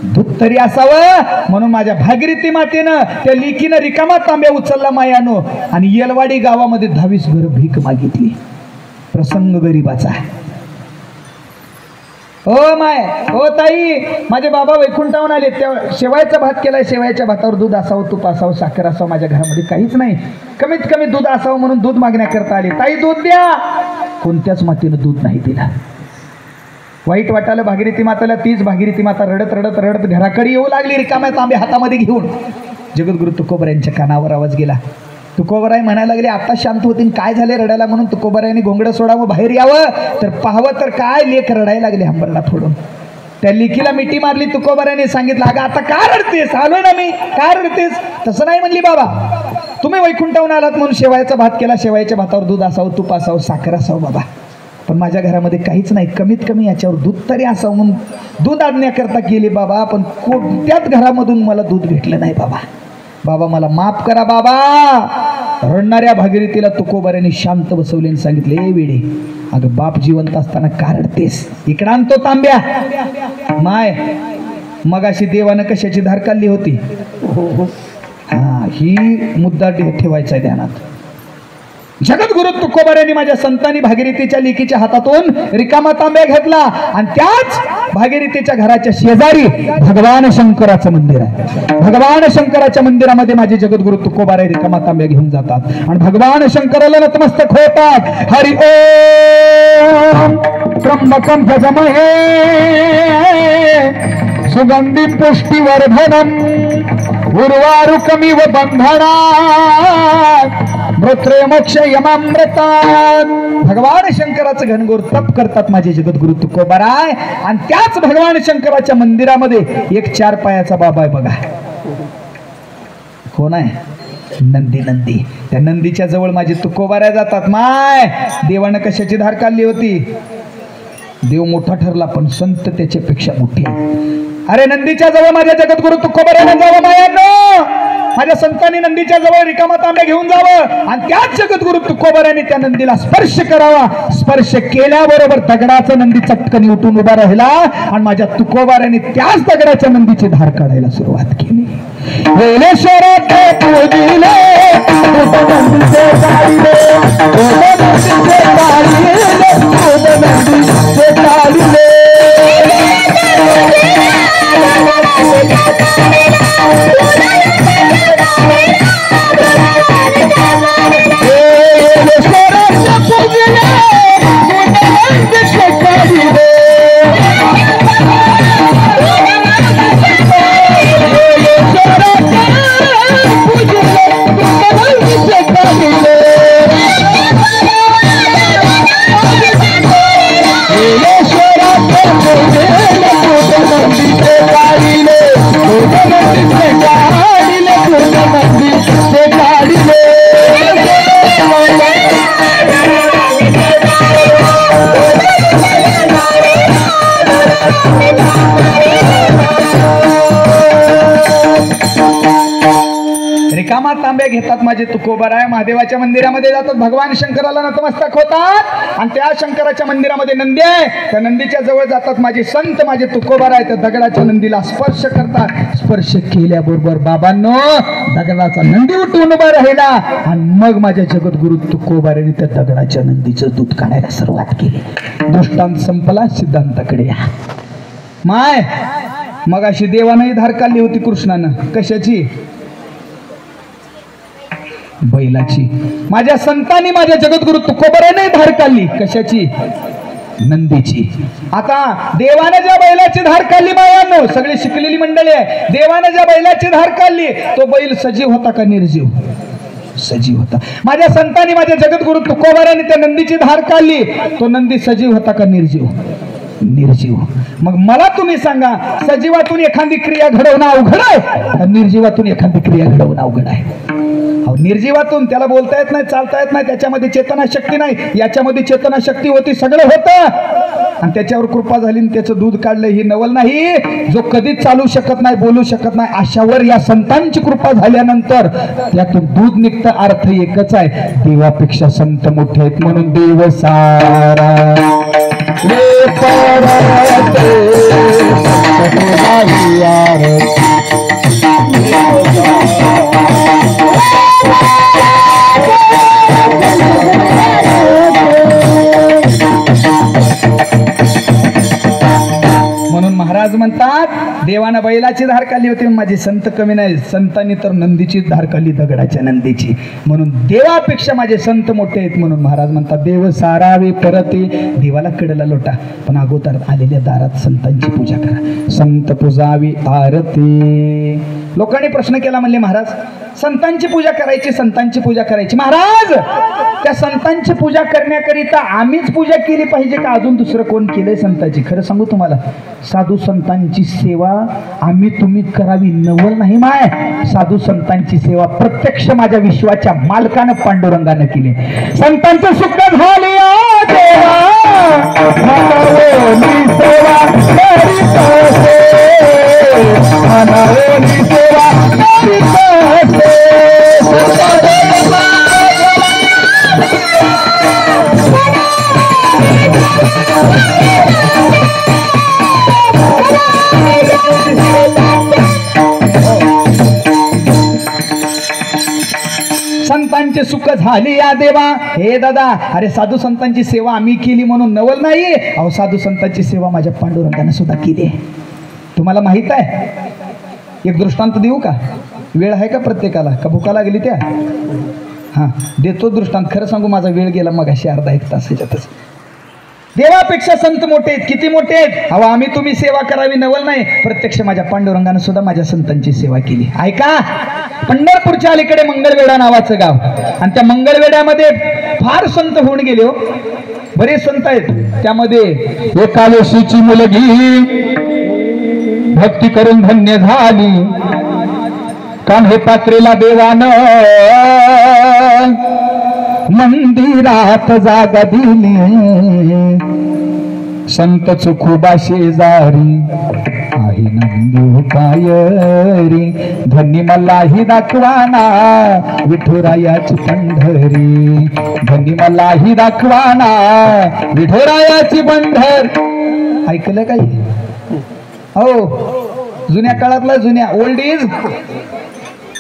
दूध तरी असावं. म्हणून माझ्या भागीरथी मातेनं त्या लेकीनं रिकामा तांब्या उचलला मायानो आणि येलवाडी गावामध्ये 22 घर भीक मागितली. प्रसंग गरीबाचा. हो माय, हो ताई, माझे बाबा वैकुंठाहून आले, त्या शेवयाचा भात केलाय, शेवयाच्या भातावर दूध असावं, तूप असावं, साखर असावं. माझ्या घरामध्ये काहीच नाही, कमीत कमी दूध असावं म्हणून दूध मागण्याकरता आले. ताई दूध द्या. कोणत्याच मातेनं दूध नाही दिला. वाईट वाटायला भागीरथी माताला. तीच भागीरथी माता रडत रडत रडत घराकडे येऊ लागली, रिकाम्या तांबे हातामध्ये घेऊन. जगद्गुरु तुकोबारायांच्या कानावर आवाज गेला. तुकोबाराय म्हणायला लागले, आता शांत होतील, काय झाले रडायला? म्हणून तुकोबारायांनी घोंगडं सोडावं, बाहेर यावं. तर पाहावं तर काय, लेक रडायला लागले हंबरला फोडून. त्या लेकीला मिठी मारली. तुकोबारायाने सांगितलं, अगं आता का रडतेस? आलोय ना मी, का रडतेस? तसं नाही म्हणली बाबा, तुम्ही वैकुंठाहून आलात म्हणून शेवयाचा भात केला, शेवयाच्या भातावर दूध असावं, तूप असावं, साखर असावं बाबा, पण माझ्या घरामध्ये काहीच नाही, कमीत कमी याच्यावर दूध तरी असावं म्हणून दूध आणण्याकरता गेले बाबा, पण कोणत्याच घरामधून मला दूध भेटलं नाही बाबा. बाबा मला माफ करा बाबा. रडणाऱ्या भागीरथीला तुकोबारायांनी शांत बसवले आणि सांगितले, ए वेडे, अगं बाप जिवंत असताना का रडतेस? इकडं आणतो तांब्या. माय, मगाशी देवानं कशाची धार काढली होती? हा, ही मुद्दा ठेवायचा आहे ध्यानात. जगद्गुरु तुकोबारायांनी माझ्या संतांनी भागीरथीच्या लेकीच्या हातातून रिकामा तांब्या घेतला आणि त्याच भागीरथीच्या घराच्या शेजारी भगवान शंकराचं मंदिर आहे. भगवान शंकराच्या मंदिरामध्ये माझे जगद्गुरु तुकोबाराय रिकामा तांब्या घेऊन जातात आणि भगवान शंकराला नतमस्तक होतात. हरि ओम त्र्यंबकं यजामहे सुगंधिं पुष्टिवर्धनम् उर्वारुकमिव बंधनात् मृत्रे मोक्ष यमामृतात. भगवान शंकराचं घनघोर तप करतात माझे जगद्गुरु तुकोबाराय आणि त्याच भगवान शंकराच्या मंदिरामध्ये एक 4 पायाचा बाबा आहे बघा. कोण आहे? नंदी. नंदी. त्या नंदीच्या जवळ माझे तुकोबाराय जातात. माय देवानं कशाची धार काढली होती? देव मोठा ठरला पण संत त्याच्यापेक्षा मोठे. अरे नंदीच्या जवळ माझ्या जगद्गुरु तुकोबारायला जावं मायानो. माझ्या संतांनी नंदीच्या जवळ रिकामा तांब्या घेऊन जावं आणि त्याच जगद्गुरु तुकोबारायांनी त्या नंदीला स्पर्श करावा. स्पर्श केल्याबरोबर दगडाचा नंदी चटकन उठून उभा राहिला आणि माझ्या तुकोबारायांनी त्याच दगडाच्या नंदीची धार काढायला सुरुवात केली. वेलेश्वरात पूजिले नंदीचे काढिले, नंदीचे काढिले, नंदीचे काढिले. रिकामा तांब्या घेतात माझे तुकोबाराय. महादेवाच्या मंदिरामध्ये जातात. भगवान शंकराला नतमस्तक होतात आणि त्या शंकराच्या मंदिरामध्ये नंदी आहे. त्या नंदीच्या जवळ जातात माझे संत माझे तुकोबाराय. त्या दगडाच्या नंदीला स्पर्श करतात. स्पर्श केल्याबरोबर बाबांनो दगडाचा नंदी उठून उभा राहिला आणि मग माझ्या जगद्गुरु तुकोबारायांनी त्या दगडाच्या नंदीचं दूध काढायला सुरुवात केली. दृष्टांत संपला. सिद्धांताकडे या. माय मग अशी देवानंही धार काढली होती कृष्णानं. कशाची? बैलाची. माझ्या संतांनी माझ्या जगद्गुरु तुकोबारायांनी धार काढली. कशाची? नंदीची. आता देवाने ज्या बैलाची धार काढली बायांनो, सगळी शिकलेली मंडळी आहे, देवाने ज्या बैलाची धार काढली तो बैल सजीव होता का निर्जीव? सजीव होता. माझ्या संतांनी माझ्या जगद्गुरु तुकोबारायांनी त्या नंदीची धार काढली. तो नंदी सजीव होता का निर्जीव? निर्जीव. मग मला तुम्ही सांगा, सजीवातून एखादी क्रिया घडवणं अवघड आहे, निर्जीवातून एखादी क्रिया घडवणं अवघड आहे? निर्जीवातून त्याला बोलता येत नाही, चालता येत नाही, त्याच्यामध्ये चेतना शक्ती नाही, याच्यामध्ये चेतना शक्ती होती, सगळं होतं आणि त्याच्यावर कृपा झाली आणि त्याचं दूध काढलं. ही नवल नाही. जो कधीच चालू शकत नाही, बोलू शकत नाही, अशावर या संतांची कृपा झाल्यानंतर त्यातून दूध निघतं. अर्थ एकच आहे, देवापेक्षा संत मोठे आहेत म्हणून देव सारा म्हणून महाराज म्हणतात देवानं बैलाची धार काढली होती, माझे संत कमी नाही. संतांनी तर नंदीची धार काढली, दगडाच्या नंदीची. म्हणून देवापेक्षा माझे संत मोठे आहेत म्हणून महाराज म्हणतात देव सारावे परते. देवाला कडला लोटा, पण अगोदर आलेल्या दारात संतांची पूजा करा. संत पूजावी आरती. लोकांनी प्रश्न केला, म्हणले महाराज संतांची पूजा करायची, संतांची पूजा करायची. महाराज त्या संतांची पूजा करण्याकरिता आम्हीच पूजा केली पाहिजे का अजून दुसरं कोण केलंय संतांची? खरं सांगू तुम्हाला, साधू संतांची सेवा आम्ही तुम्ही करावी नवल नाही माय. साधू संतांची सेवा प्रत्यक्ष माझ्या विश्वाच्या मालकानं पांडुरंगानं केली. संतांचं सुख झाले संतांची सुख झाली या देवा. हे दादा, अरे साधू संतांची सेवा आम्ही केली म्हणून नवल नाही. अहो साधू संतांची सेवा माझ्या पांडुरंगाने सुद्धा केली आहे. तुम्हाला माहित आहे, एक दृष्टांत देऊ का? वेळ आहे का प्रत्येकाला, का भुका लागली त्या? हां देतो दृष्टांत. खरं सांगू, माझा वेळ गेला मगाशी अर्धा एक तास ह्याच्यातच. देवापेक्षा संत मोठे आहेत. किती मोठे आहेत? अहो आम्ही तुम्ही सेवा करावी नवल नाही, प्रत्यक्ष माझ्या पांडुरंगाने सुद्धा माझ्या संतांची सेवा केली. ऐका, पंढरपूरच्या अलीकडे मंगळवेढा नावाचं गाव, आणि त्या मंगळवेढ्यामध्ये फार संत होऊन गेले हो. बरेच संत आहेत. त्यामध्ये एकादशीची मुलगी भक्ती करून धन्य झाली. कान्हे पात्रेला देवानं मंदिरात जागा दिली. संत चुखुबा शेजारी आहे नंदी कायरी. धनी मलाही दाखवाना विठुरायाची पंढरी. धनी मलाही दाखवाना विठुरायाची पंढर. ऐकलं काही? हो, जुन्या काळातला, जुन्या ओल्ड इज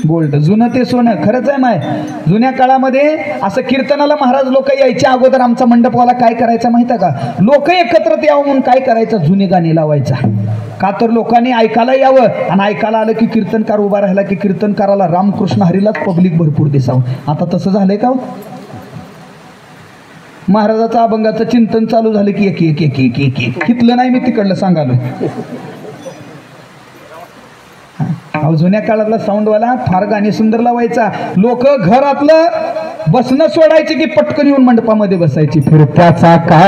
गोल्ड, जुनं ते सोनं. खरंच आहे माय. जुन्या काळामध्ये असं कीर्तनाला महाराज लोक यायच्या अगोदर आमचा मंडपवाला काय करायचा माहिती आहे का? लोक एकत्र यावं म्हणून काय करायचं, जुनी गाणी लावायचा. का तर लोकांनी ऐकायला यावं, आणि ऐकायला आलं की कीर्तनकार उभा राहिला की कीर्तनकाराला रामकृष्ण हरीलाच पब्लिक भरपूर दिसावं. आता तसं झालंय का? महाराजाचं अभंगाचं चिंतन चालू झालं की एक एक एक एक एक एक हितलं नाही, मी तिकडलं सांगालो. अहो जुन्या काळातला साऊंडवाला फार गाणी सुंदर लावायचा. लोक घरातलं बसणं सोडायचे की पटकन येऊन मंडपामध्ये बसायची. फिरत्याचा का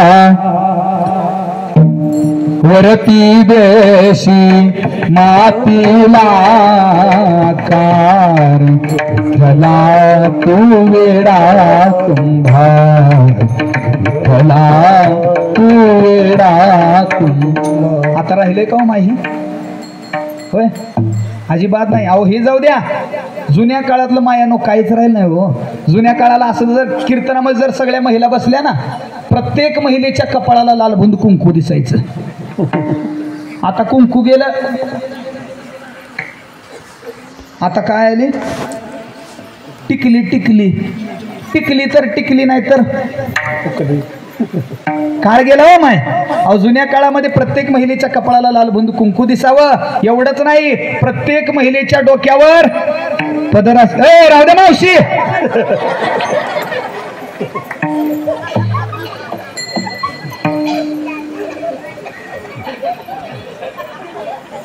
वरती देशी मातीला कार भला तू वेडा कुंभार. भला तू वेडा कुंभार. आता राहिले का हो माही? होय, अजिबात नाही. अहो हे जाऊ द्या, जुन्या काळातलं मायानो काहीच राहिलं नाही हो. जुन्या काळाला असं जर कीर्तनामध्ये जर सगळ्या महिला बसल्या ना, प्रत्येक महिलेच्या कपाळाला लालबुंद कुंकू दिसायचं. आता कुंकू गेलं. आता काय आली? टिकली टिकली टिकली तर टिकली नाही तर काळ गेला हो माय. अहो जुन्या काळामध्ये प्रत्येक महिलेच्या कपाळाला लालबुंद कुंकू दिसावं. एवढंच नाही, प्रत्येक महिलेच्या डोक्यावर पदर राहू दे मावशी.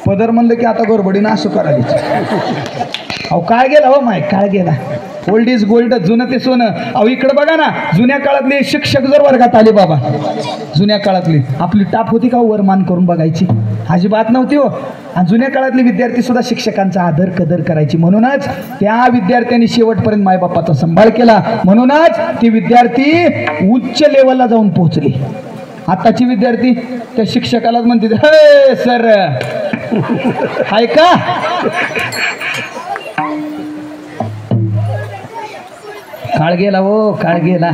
पदर म्हणलं की आता गडबडीनं असं करायचं. अहो काय गेला हो माय, काय गेला. ओल्ड इज गोल्ड, जुनं ते सोनं. अहो इकडे बघा ना, जुन्या काळातले शिक्षक जर वर्गात आले बाबा, जुन्या काळातली आपली टाप होती का वरमान करून बघायची? अजिबात नव्हती हो. आणि जुन्या काळातले विद्यार्थी सुद्धा शिक्षकांचा आदर कदर करायची. म्हणूनच त्या विद्यार्थ्यांनी शेवटपर्यंत मायबापाचा सांभाळ केला. म्हणूनच ते विद्यार्थी उच्च लेवलला जाऊन पोहोचले. आताची विद्यार्थी त्या शिक्षकालाच म्हणते, हे सर हाय का? काळ गेला हो, काळ गेला.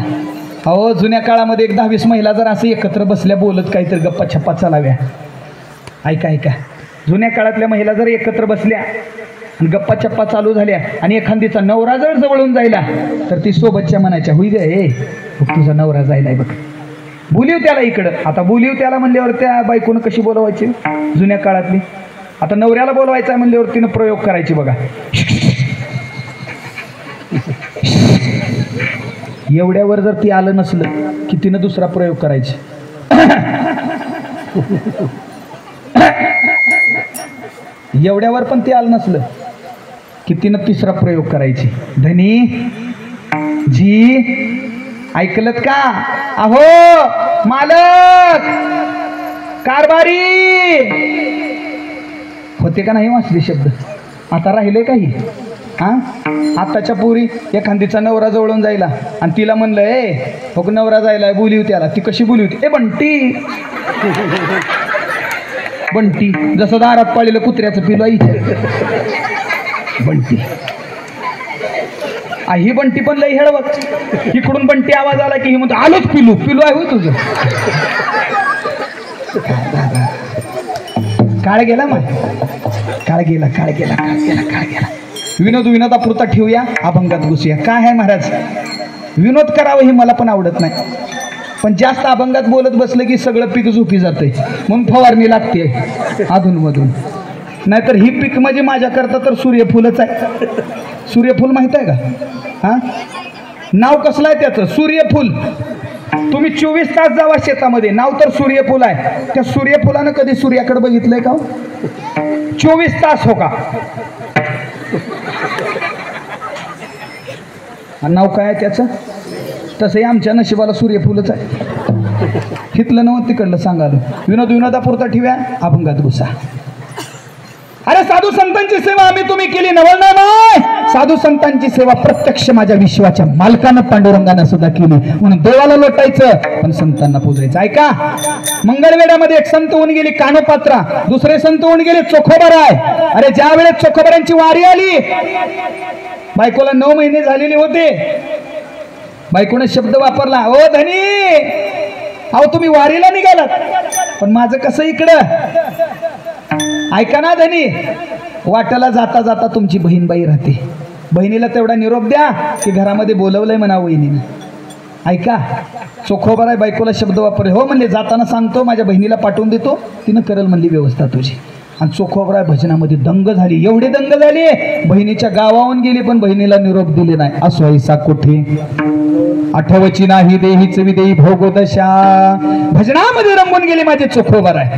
अहो जुन्या काळामध्ये 10-20 महिला जर असं एकत्र बसल्या बोलत काहीतरी गप्पा छप्पा चालाव्या. ऐका ऐका, जुन्या काळातल्या महिला जर एकत्र बसल्या आणि गप्पा चप्पा चालू झाल्या आणि एखादीचा नवरा जर जवळून जायला, तर ती सोबतच्या म्हणायच्या, होई गे तुझा नवरा जायलाय बघ, बोलीव त्याला इकडं. आता बोलीव त्याला म्हणल्यावर त्या बायकोनं कशी बोलवायची जुन्या काळातली? आता नवऱ्याला बोलवायचं म्हणल्यावर तिनं प्रयोग करायची बघा. एवढ्यावर जर ती आलं नसलं की तिनं दुसरा प्रयोग करायची. एवढ्यावर पण ती आलं नसलं की तिनं तिसरा प्रयोग करायची. धनी जी ऐकलत का? अहो मालक कारभारी होते का नाही वाचले शब्द? आता राहिले काही? हा, आताच्या पोरी एखादीचा नवरा जवळून जायला आणि तिला म्हणलं, ए हो नवरा जायला बोली होती त्याला. ती कशी बोली होती? ए बंटी बंटी, जसं दारात पाळलेलं कुत्र्याचं पिलू आई बंटी. ही बंटी पण लई हेळवत. इकडून बंटी आवाज आला की ही म्हणतो, आलोच पिलू. पिलू आहे होय तुझं? काळ गेला मग, काळ गेला, काळ गेला, काळ गेला, काळ गेला. विनोदापुरता ठेवूया, अभंगात घुसूया. काय आहे महाराज, विनोद करावं हे मला पण आवडत नाही, पण जास्त अभंगात बोलत बसलं की सगळं पीक झोपी जाते, म्हणून फवारणी लागते अधूनमधून. नाहीतर ही पीक म्हणजे माझ्याकरता तर सूर्यफूलच आहे. सूर्यफूल माहित आहे का? हा, नाव कसलं आहे त्याचं? सूर्यफूल. तुम्ही 24 तास जावा शेतामध्ये, नाव तर सूर्यफूल आहे. त्या सूर्यफुलानं कधी सूर्याकडे बघितलंय का? 24 तास हो का? नाव काय आहे त्याचं? तसंही आमच्या नशिबाला सूर्यफूलच आहे. हितलं नव्हतं तिकडलं सांगाल. विनोदापुरता ठेव्या, अभंगात घुसा. अरे साधू संतांची सेवा आम्ही तुम्ही केली, नवल नाही. साधू संतांची सेवा प्रत्यक्ष माझ्या विश्वाच्या मालकानं पांडुरंगानं सुद्धा केली. म्हणून देवाला लोटायचं पण संतांना पूजायचं. ऐका, मंगळवेढ्यामध्ये एक संत होऊन गेली कानोपात्रा, दुसरे संत होऊन गेले चोखोबराय. अरे ज्या वेळेस चोखोबरांची वारी आली, बायकोला 9 महिने झालेले होते. बायकोने शब्द वापरला, ओ धनी, अहो तुम्ही वारीला निघालात, पण माझं कसं इकडं? ऐका ना धनी, वाटाला जाता जाता तुमची बहीणबाई राहते, बहिणीला तेवढा निरोप द्या की घरामध्ये बोलवलंय म्हणा वहिनीनं. ऐका, चोखोबराय बायकोला शब्द वापरले. हो म्हणले, जाताना सांगतो माझ्या बहिणीला पाठवून देतो, तिनं करल म्हणली व्यवस्था तुझी. आणि चोखोबराय भजनामध्ये दंग झाली, एवढी दंग झाली बहिणीच्या गावाहून गेली पण बहिणीला निरोप दिले नाही. असो ऐसा कुठे आठवची नाही देहीच विदेही भोगोदशा. भजनामध्ये रंगून गेली माझे चोखोबराय,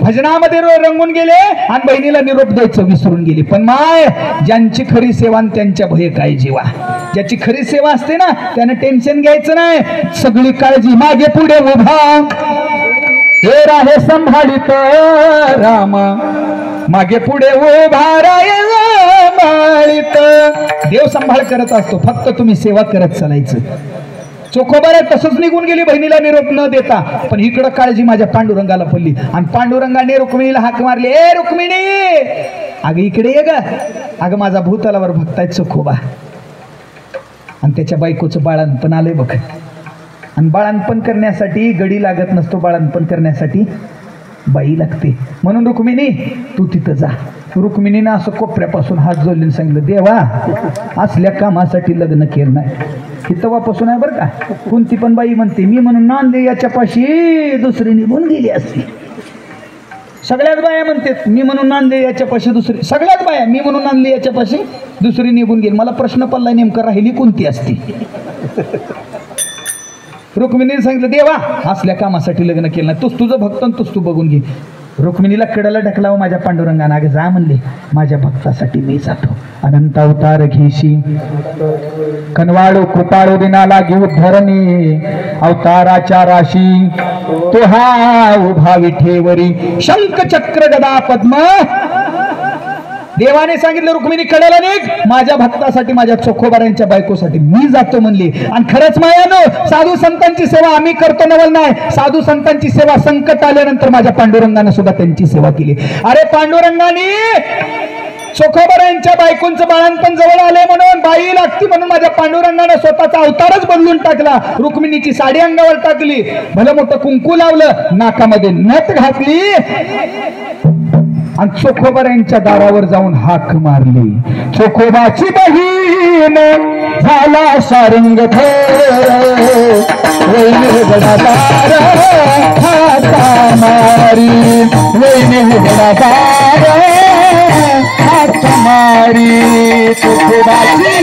भजनामध्ये रंगून गेले आणि बहिणीला निरोप द्यायचं विसरून गेली. पण माय, ज्यांची खरी सेवा त्यांच्या भय काय जीवा. ज्याची खरी सेवा असते ना त्याने टेन्शन घ्यायचं नाही, सगळी काळजी मागे पुढे उभा हे राहे संभाळित राम, मागे पुढे उभा राहे संभाळित. देव संभाळ करत असतो, फक्त तुम्ही सेवा करत चालायचं. चोखोबराय तसंच निघून गेली बहिणीला निरोप न देता, पण इकडं काळजी माझ्या पांडुरंगाला पडली आणि पांडुरंगाने रुक्मिणीला हाक मारली, ए रुक्मिणी, अगं इकडे ये ग. अगं माझा भूतलावर भक्त आहे चोखोबा, आणि त्याच्या बायकोचं बाळणपण आलंय बघ. आणि बाळणपण करण्यासाठी गडी लागत नसतो, बाळणपण करण्यासाठी बाई लागते. म्हणून रुक्मिणी तू तिथं जा. रुक्मिणीनं असं कोपऱ्यापासून हात जोडले सांगितलं, देवा असल्या कामासाठी लग्न केलं नाही. ही तवापासून आहे बरं का. कोणती पण बाई म्हणते, मी म्हणून नांदले याच्या पाशी दुसरी निघून गेली असती. सगळ्याच बाया म्हणते, मी म्हणून नांदले याच्या पाशी दुसरी, सगळ्याच बाया मी म्हणून नांदले याच्या पाशी दुसरी निघून गेली. मला प्रश्न पडला, नेमकं राहिली कोणती असती? रुक्मिणीने सांगितलं, देवा असल्या कामासाठी लग्न केलं नाही, तूच तुझं भक्त तूच तू बघून घे. रुक्मिणीला कडेला ढकलावं माझ्या पांडुरंगानं. अगं जा म्हणले, माझ्या भक्तासाठी मी जातो. अनंत अवतार घेशी कनवाळू कृपाळू दिनाला घेऊ धरणी, अवताराच्या राशी तो हा उभा विठेवरी, शंख चक्र गदा पद्म. देवाने सांगितलं, रुक्मिणी कडेला निघ, माझ्या भक्तासाठी, माझ्या चोखोबरांच्या बायकोसाठी मी जातो म्हणली. आणि खरंच मायानो, साधू संतांची सेवा आम्ही करतो नवल नाही, साधू संतांची सेवा संकट आल्यानंतर माझ्या पांडुरंगाने सुद्धा त्यांची सेवा केली. अरे पांडुरंगाने चोखोबरांच्या बायकोंचं बाळणपण जवळ आले म्हणून, बाई लागती म्हणून माझ्या पांडुरंगाने स्वतःचा अवतारच बदलून टाकला. रुक्मिणीची साडी अंगावर टाकली, भलं मोठं कुंकू लावलं, नाकामध्ये नथ घातली आणि चोखोबरांच्या दारावर जाऊन हाक मारली. चोखोबाची बहीण झाला सारंग वैने गडादार हात मारी, वैने गडादार हात मारी. चोखोबाची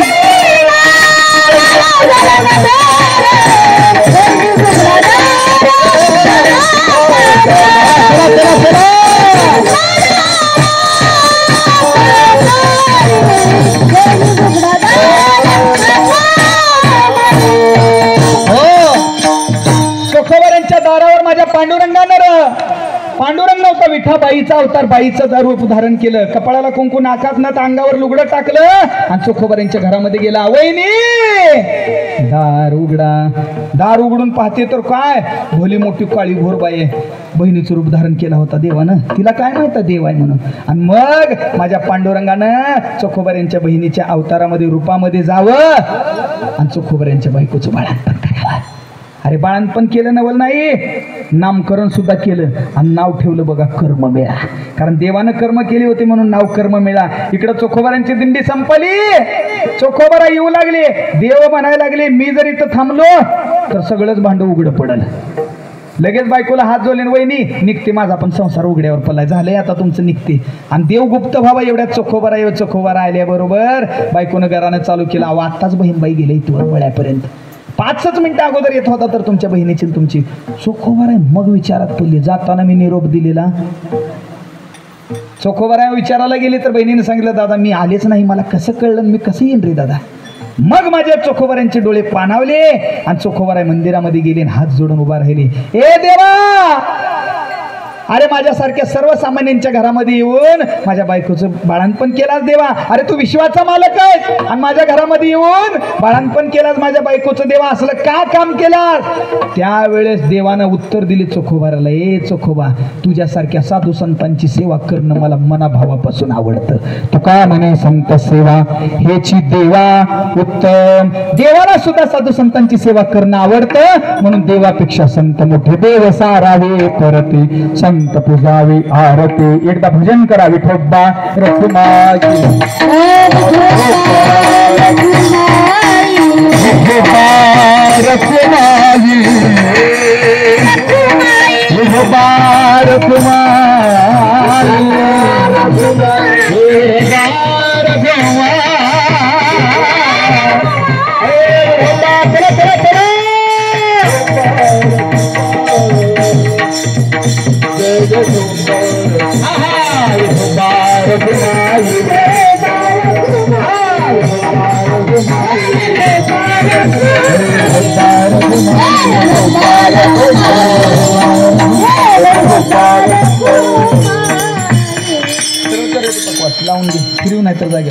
चोखोबरांच्या दारावर माझ्या पांडुरंगानं, पांडुरंग नव्हता विठा, बाईचा अवतार, बाईचं रूप धारण केलं, कपाळाला कुंकू, नाकात नथ, अंगावर लुगडं टाकलं आणि चोखोबरांच्या घरामध्ये गेला. वहिनी दार उघडा. दार उघडून पाहते तर काय, भोली मोठी काळी घोर बाई आहे. बहिणीचं रूप धारण केला होता देवानं, तिला काय माहित देव आहे म्हणून. आणि मग माझ्या पांडुरंगानं चोखोबरांच्या बहिणीच्या अवतारामध्ये रूपामध्ये जावं आणि चोखोबरांच्या बायकोचं बाळंतपण करावं. अरे बाळांपण केलं नवल नाही, नामकरण सुद्धा केलं आणि नाव ठेवलं बघा कर्म मेळा. कारण देवानं कर्म केली होती म्हणून नाव कर्म मेळा. इकडं चोखोबारांची दिंडी संपली, चोखोबारा येऊ लागले, देव म्हणायला लागले मी जर इथं थांबलो तर सगळंच भांड उघडं पडल. लगेच बायकोला हात जोडले, वहिनी निघते, माझा पण संसार उघड्यावर पडलाय, झालंय आता तुमचं निघते. आणि देव गुप्त व्हावा एवढ्यात चोखोबारा आल्याबरोबर बायकोनं घरानं चालू केलं. अहो आत्ताच बहीणबाई गेले इथवर मळ्यापर्यंत, 5च मिनिटं अगोदर येत होता तर तुमच्या बहिणीची तुमची चोखोबारा आहे. मग विचारात पडली, जाताना मी निरोप दिलेला. चोखोबारा विचारायला गेली तर बहिणीने सांगितलं दादा मी आलेच नाही, मला कसं कळलं, मी कसं येईन रे दादा. मग माझ्या चोखोबारांचे डोळे पाणावले आणि चोखोबारा मंदिरामध्ये गेले आणि हात जोडून उभा राहिले. ए देवा, अरे माझ्यासारख्या सर्वसामान्यांच्या घरामध्ये येऊन माझ्या बायकोचं बाळांपण केलास देवा. अरे तू विश्वाचा मालक आहे आणि माझ्या घरामध्ये येऊन बाळांपण केलास माझ्या बायकोचं देवा, असलं का काम केलास. त्यावेळेस देवानं उत्तर दिले चोखोबाराला, ए चोखोबा, तुझ्यासारख्या साधू संतांची सेवा करणं मला मनाभावापासून आवडतं. तुका म्हणे संत सेवा हेची देवा उत्तम. देवाला सुद्धा साधू संतांची सेवा करणं आवडतं म्हणून देवापेक्षा संत मोठे. देव सारावे परते संत पुजावी आरती. एकदा भजन करा विठोबा रखुमाई, लावून दे, फिरवून नाही तर जागे.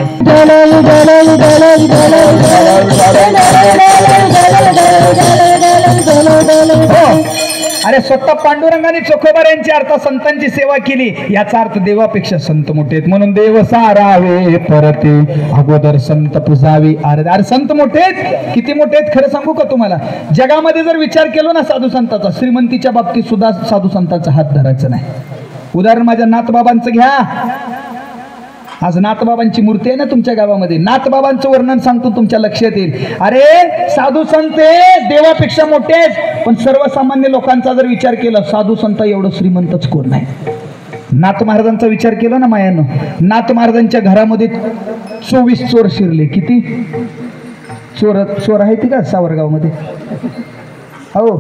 अरे स्वतः पांडुरंगाने चोखोबाऱ्यांची अर्थ संतांची सेवा केली, याचा अर्थ देवापेक्षा संत मोठे आहेत म्हणून देव सारावे परते अगोदर संत पुजावे आरती. अरे संत मोठे आहेत, किती मोठे आहेत खरं सांगू का तुम्हाला. जगामध्ये जर विचार केलो ना साधू संतांचा, श्रीमंतीच्या बाबतीत सुद्धा साधू संतांचा हात धरायचा नाही. उदाहरण माझ्या नाथबाबांचं घ्या. आज नाथबाबांची मूर्ती आहे ना तुमच्या गावामध्ये, नाथबाबांचं वर्णन सांगतो तुमच्या लक्षात येईल. अरे साधू संत देवापेक्षा मोठे आहेत, पण सर्वसामान्य लोकांचा जर विचार केला साधू संत एवढं श्रीमंतच कोण नाही. नाथ महाराजांचा विचार केला ना मायानो, नाथ महाराजांच्या घरामध्ये 24 चोर शिरले. किती चोर आहे ती का सावरगावमध्ये. हो,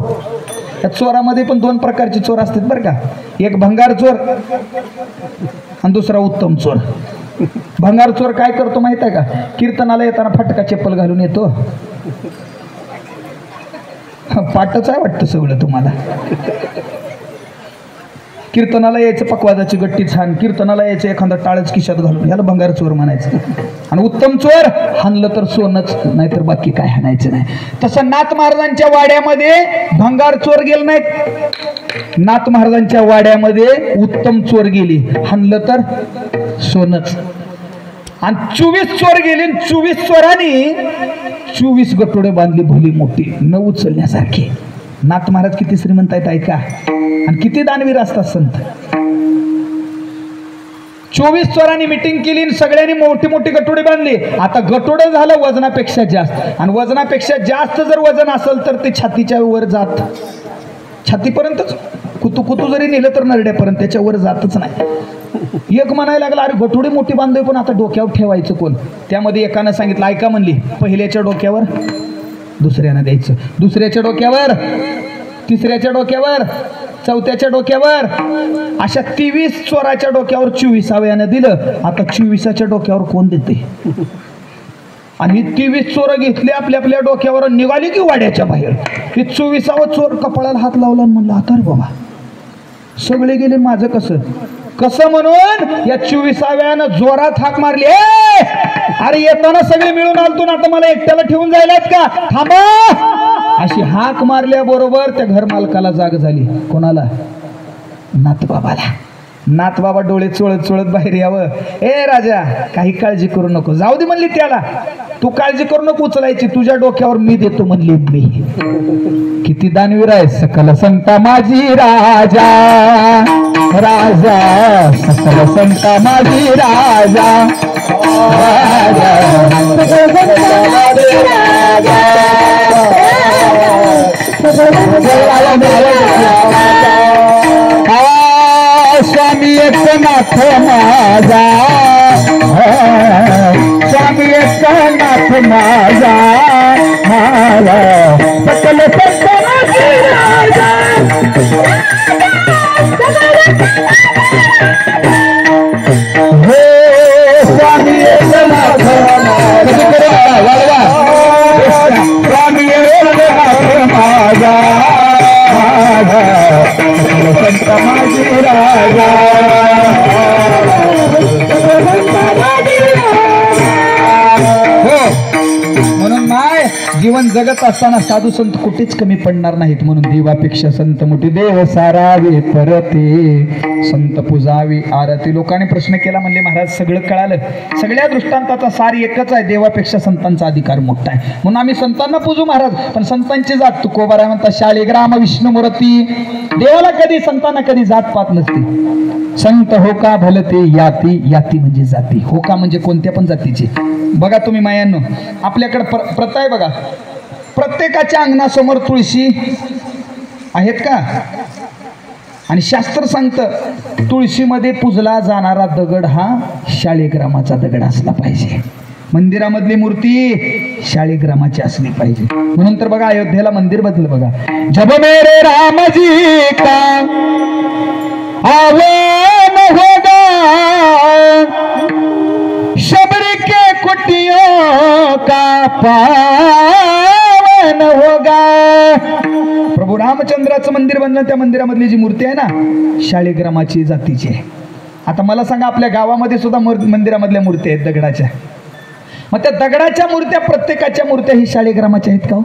त्या चोरामध्ये पण 2 प्रकारचे चोर असतात बरं का. एक भंगार चोर आणि दुसरा उत्तम चोर. भंगार चोर काय करतो माहित आहे का, कीर्तनाला येताना फटका चप्पल घालून येतो. पाठच आहे वाटतं सगळं तुम्हाला. कीर्तनाला यायचं पकवाजाची गट्टी छान, कीर्तनाला यायचं एखादा टाळच खिशात घालून, याला भंगार चोर म्हणायचं. आणि उत्तम चोर हाणलं तर सोनच, नाहीतर बाकी काय हाणायचं नाही. तसं नाथ महाराजांच्या वाड्यामध्ये भंगार चोर गेले नाहीत, नाथ महाराजांच्या वाड्यामध्ये उत्तम चोर गेली, हाणलं तर सोनच. आणि 24 चोर गेले, 24 चोरांनी 24 गटोडे बांधली भली मोठी न उचलण्यासारखी. नाथ महाराज किती श्रीमंत आहेत ऐका, आणि किती दानवीर असतात संत. 24 चोरांनी मिटिंग केली, सगळ्यांनी मोठी मोठी गटोडे बांधली. आता गटोडं झालं वजनापेक्षा जास्त, आणि वजनापेक्षा जास्त जर वजन असेल तर ते छातीच्या वर जात, छातीपर्यंतच. कुतू जरी नेलं तर नरड्यापर्यंत, त्याच्या वर जातच नाही. एक म्हणायला लागला अरे गटोडे मोठी बांधलोय पण आता डोक्यावर ठेवायचं कोण. त्यामध्ये एकानं सांगितलं ऐका म्हणली, पहिल्याच्या डोक्यावर दुसऱ्यानं द्यायचं, दुसऱ्याच्या डोक्यावर तिसऱ्याच्या डोक्यावर चौथ्याच्या डोक्यावर, अशा 23 चोराच्या डोक्यावर 24व्यानं दिलं. आता 24च्या डोक्यावर कोण देते. आणि 23 चोर घेतले आपल्या आपल्या डोक्यावर, निघाली की वाड्याच्या बाहेर. हे 24वा चोर कपाळाला हात लावला म्हणलं आता रे बाबा सगळे गेले, माझं कसं कसं म्हणून या 24व्यानं जोरात हाक मारली. अरे येताना सगळे मिळून आलतो ना, आता मला एकट्याला ठेवून जायलात का, थांबा. अशी हाक मारल्याबरोबर त्या घर मालकाला जाग झाली. कोणाला, नाथबाबाला. नाथ बाबा डोळे चोळत चोळत बाहेर यावं. ए राजा काही काळजी करू नको, जाऊ दे म्हणली त्याला, तू काळजी करू नको उचलायची, तुझ्या डोक्यावर मी देतो म्हणली मी. किती दानवीर आहे. सकल संता माझी राजा, राजा सकल संता माझी राजा, राजा सकल संता माझी राजा. स्वामी एकनाथ माझा, स्वामी एकनाथ माझा, माझा सकल संत माझी राजा. हे स्वामी एकनाथ स्वामी एकनाथ माझा, माझा संत माझी राजा. म्हणून माय जीवन जगत असताना साधू संत कुठेच कमी पडणार नाहीत. म्हणून देवापेक्षा संत मोठी, देव सारावे परते संत पुजावी आरती. लोकांनी प्रश्न केला, म्हणले महाराज सगळं कळालं, सगळ्या दृष्टांताचा सार एकच आहे, देवापेक्षा संतांचा अधिकार मोठा आहे. म्हणून आम्ही संतांना पूजू महाराज, पण संतांची जात तुकोबाराय म्हणतात शाळीग्राम विष्णुमूर्ती. देवाला कधी संतांना कधी जात पात नसते. संत हो का भलते याती, याती म्हणजे जाती, हो का म्हणजे कोणत्या पण जातीची. बघा तुम्ही मायांनो, आपल्याकडे प्रथा आहे बघा, प्रत्येकाच्या अंगणासमोर तुळशी आहेत का? आणि शास्त्र सांगतं तुळशीमध्ये पूजला जाणारा दगड हा शाळीग्रामाचा दगड असला पाहिजे. मंदिरामधली मूर्ती शाळीग्रामाची असली पाहिजे. म्हणून तर बघा अयोध्येला मंदिर बदललं बघा. जब मेरे रामजी का आवन होगा, शबरी के कुटियों का पावन होगा. प्रभू रामचंद्राचं मंदिर बनलं, त्या मंदिरामधली जी मूर्ती आहे ना शाळीग्रामाची जातीची आहे. आता मला सांगा, आपल्या गावामध्ये सुद्धा मंदिरामधल्या मूर्ती आहेत दगडाच्या. मग त्या दगडाच्या मूर्त्या प्रत्येकाच्या मूर्त्या ही शाळीग्रामाच्या आहेत का हो?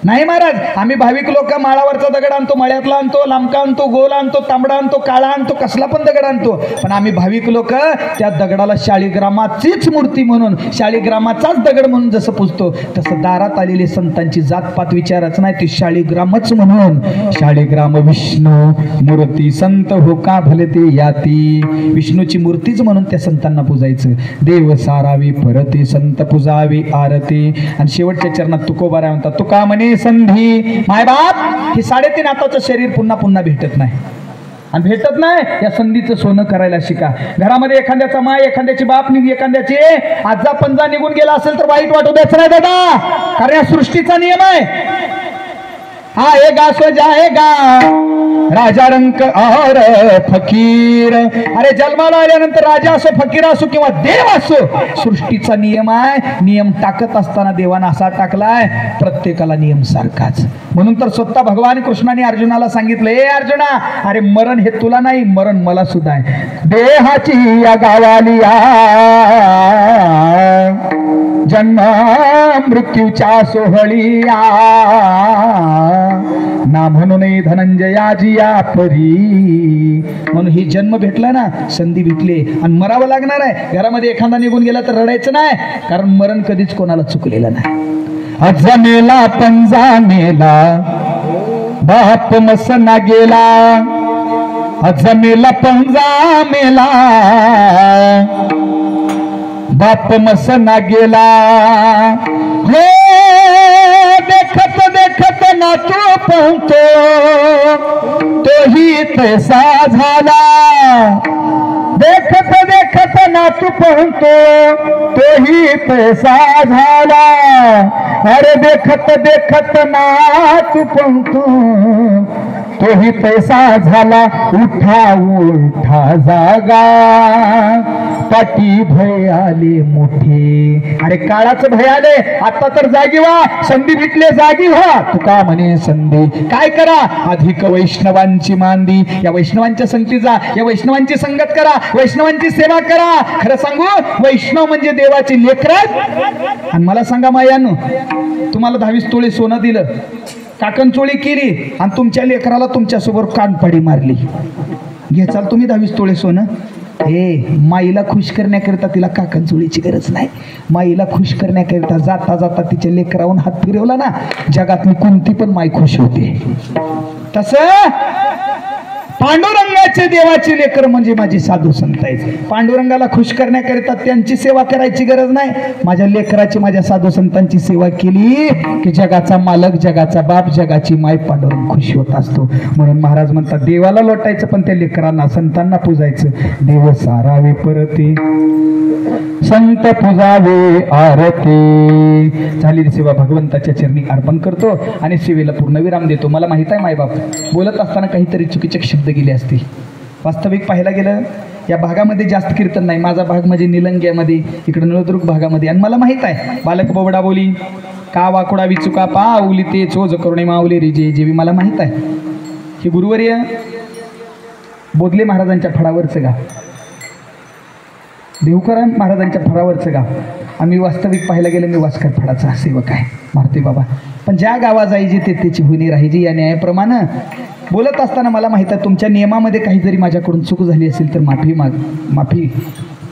नाही महाराज. आम्ही भाविक लोक माळावरचा दगड आणतो, मळ्यातला आणतो, लांबका आणतो, गोल आणतो, तांबडा आणतो, काळा आणतो, कसला पण दगड आणतो. पण आम्ही भाविक लोक त्या दगडाला शाळीग्रामाचीच मूर्ती म्हणून, शाळीग्रामाचाच दगड म्हणून जसं पूजतो, तसं दारात आलेली संतांची जातपात विचारच नाही, ती शाळीग्रामच म्हणून. शाळीग्राम विष्णू मूर्ती संत हो का भलते याती. विष्णूची मूर्तीच म्हणून त्या संतांना पूजायचं. देव सारावी परते संत पुजावी आरती. आणि शेवटच्या चरणात तुकोबाराय म्हणतात, तुका म्हणे संधी माय बाप, हे 3.5 हाताचं शरीर पुन्हा पुन्हा भेटत नाही. आणि भेटत नाही, या संधीचं सोनं करायला शिका. घरामध्ये एखाद्याचा माय, एखाद्याची बाप, एखाद्याची आजा पंजा निघून गेला असेल तर वाईट वाटू द्यायचं नाही दादा, कारण या सृष्टीचा नियम आहे. आएगा सो जाएगा राजा रंक और फकीर. अरे जन्माला आल्यानंतर राजा असो, फकीर असो किंवा देव असो, सृष्टीचा नियम आहे. नियम टाकत असताना देवानं असा टाकलाय, प्रत्येकाला नियम सारखाच. म्हणून तर स्वतः भगवान कृष्णाने अर्जुनाला सांगितलं, ए अर्जुना, अरे मरण हे तुला नाही, मरण मला सुद्धा आहे. देहाची या गावाली जन्म मृत्यूच्या सोहळीया, ना म्हणून धनंजयाजी या परी. म्हणून ही जन्म भेटला ना, संधी भेटली आणि मरावं लागणार आहे. घरामध्ये एखादा निघून गेला तर रडायचं नाही, कारण मरण कधीच कोणाला चुकलेलं नाही. जमेला पंजा मेला बाप मसना गेला, जमेला पंजा मेला बाप मसना गेला. हो देखत देखत ना तो पाहतो, तोही तैसा झाला. देखत देखत ना तू पाहतो, तोही तैसा झाला. अरे देखत देखत ना तू पाहतो, तोही पैसा झाला. उठा उठा जागा, पाठी भय आले मोठे. अरे काळाचं भय आले, आता तर जागी व्हा, संधी भेटले जागी व्हा. तुका म्हणे संधी काय करा, अधिक वैष्णवांची मांदी. या वैष्णवांच्या संगती जा, या वैष्णवांची संगत करा, वैष्णवांची सेवा करा. खरं सांगू, वैष्णव म्हणजे देवाची लेकरं. आणि मला सांगा मायानो, तुम्हाला 22 तोळे सोनं दिलं, काकणचोळी केली आणि तुमच्या लेकराला तुमच्यासोबत कानफाडी मारली, घ्याचाल तुम्ही 22 तोळे सोनं. माईला खुश करण्याकरिता तिला काकणचोळीची गरज नाही. माईला खुश करण्याकरिता जाता जाता तिच्या लेकरावून हात फिरवला ना, जगातली कोणती पण माई खुश होते. तसं पांडुरंगाचे देवाचे लेकर म्हणजे माझी साधू संत आहेत. पांडुरंगाला खुश करण्याकरिता त्यांची सेवा करायची गरज नाही. माझ्या लेकराची, माझ्या साधू संतांची सेवा केली की जगाचा मालक, जगाचा बाप, जगाची माय पांडुरंग खुश होत असतो. म्हणून महाराज म्हणतात देवाला लोटायचं पण त्या लेकरांना, संतांना पूजायचं. देव सारावे परते, संत पूजावे आरती. झालेली सेवा भगवंताच्या चरणी अर्पण करतो आणि सेवेला पूर्णविराम देतो. मला माहित आहे मायबाप बोलत असताना काहीतरी चुकीचे शब्द गेले असतील. वास्तविक पाहायला गेलं या भागामध्ये जास्त कीर्तन नाही. माझा भाग म्हणजे निलंग्यामध्ये, इकडे नळदुर्ग भागामध्ये. आणि मला माहित आहे बालक बोबडा बोली का वाकुडा विचुका पाऊली ते चोज करुणे माऊली रे जे जेवी. मला माहित आहे हे गुरुवर्य बोधले महाराजांच्या फळावरचं गाव, देवकरण महाराजांच्या फळावरचं गाव. आम्ही वास्तविक पाहायला गेलं मी वासकर फळाचा सेवक आहे मारते बाबा. पण ज्या गावा जायची ते त्याची होणी राहायची या न्यायाप्रमाणे बोलत असताना मला माहित आहे तुमच्या नियमामध्ये काही जरी माझ्याकडून चूक झाली असेल तर माफी.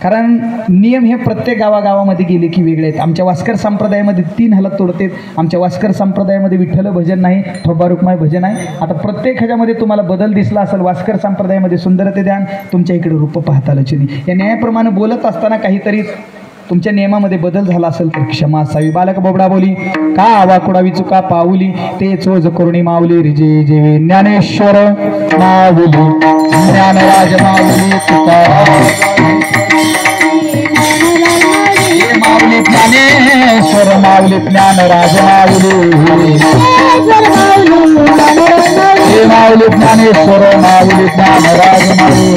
कारण नियम हे प्रत्येक गावागावामध्ये गेले की वेगळे आहेत. आमच्या वासकर संप्रदायामध्ये 3 हलत तोडते. आमच्या वासकर संप्रदायामध्ये विठ्ठल भजन नाही, ठोबा रुक्माई भजन आहे. आता प्रत्येक ह्याच्यामध्ये तुम्हाला बदल दिसला असेल. वासकर संप्रदायामध्ये सुंदरते ध्यान, तुमच्या इकडे रूप पाहता लचनी. या न्यायाप्रमाणे बोलत असताना काहीतरी तुमच्या नियमामध्ये बदल झाला असेल तर क्षमा असावी. बालक बोबडा बोली का वाकुडा विचुका पाऊली ते चोज करुणी माऊली रिजे जेवी. ज्ञानेश्वर माऊली, ज्ञानराज माऊली माऊली, ज्ञानेश्वर माऊली, ज्ञानराज माऊली माऊली, ज्ञानेश्वर माऊली, ज्ञानराज माऊली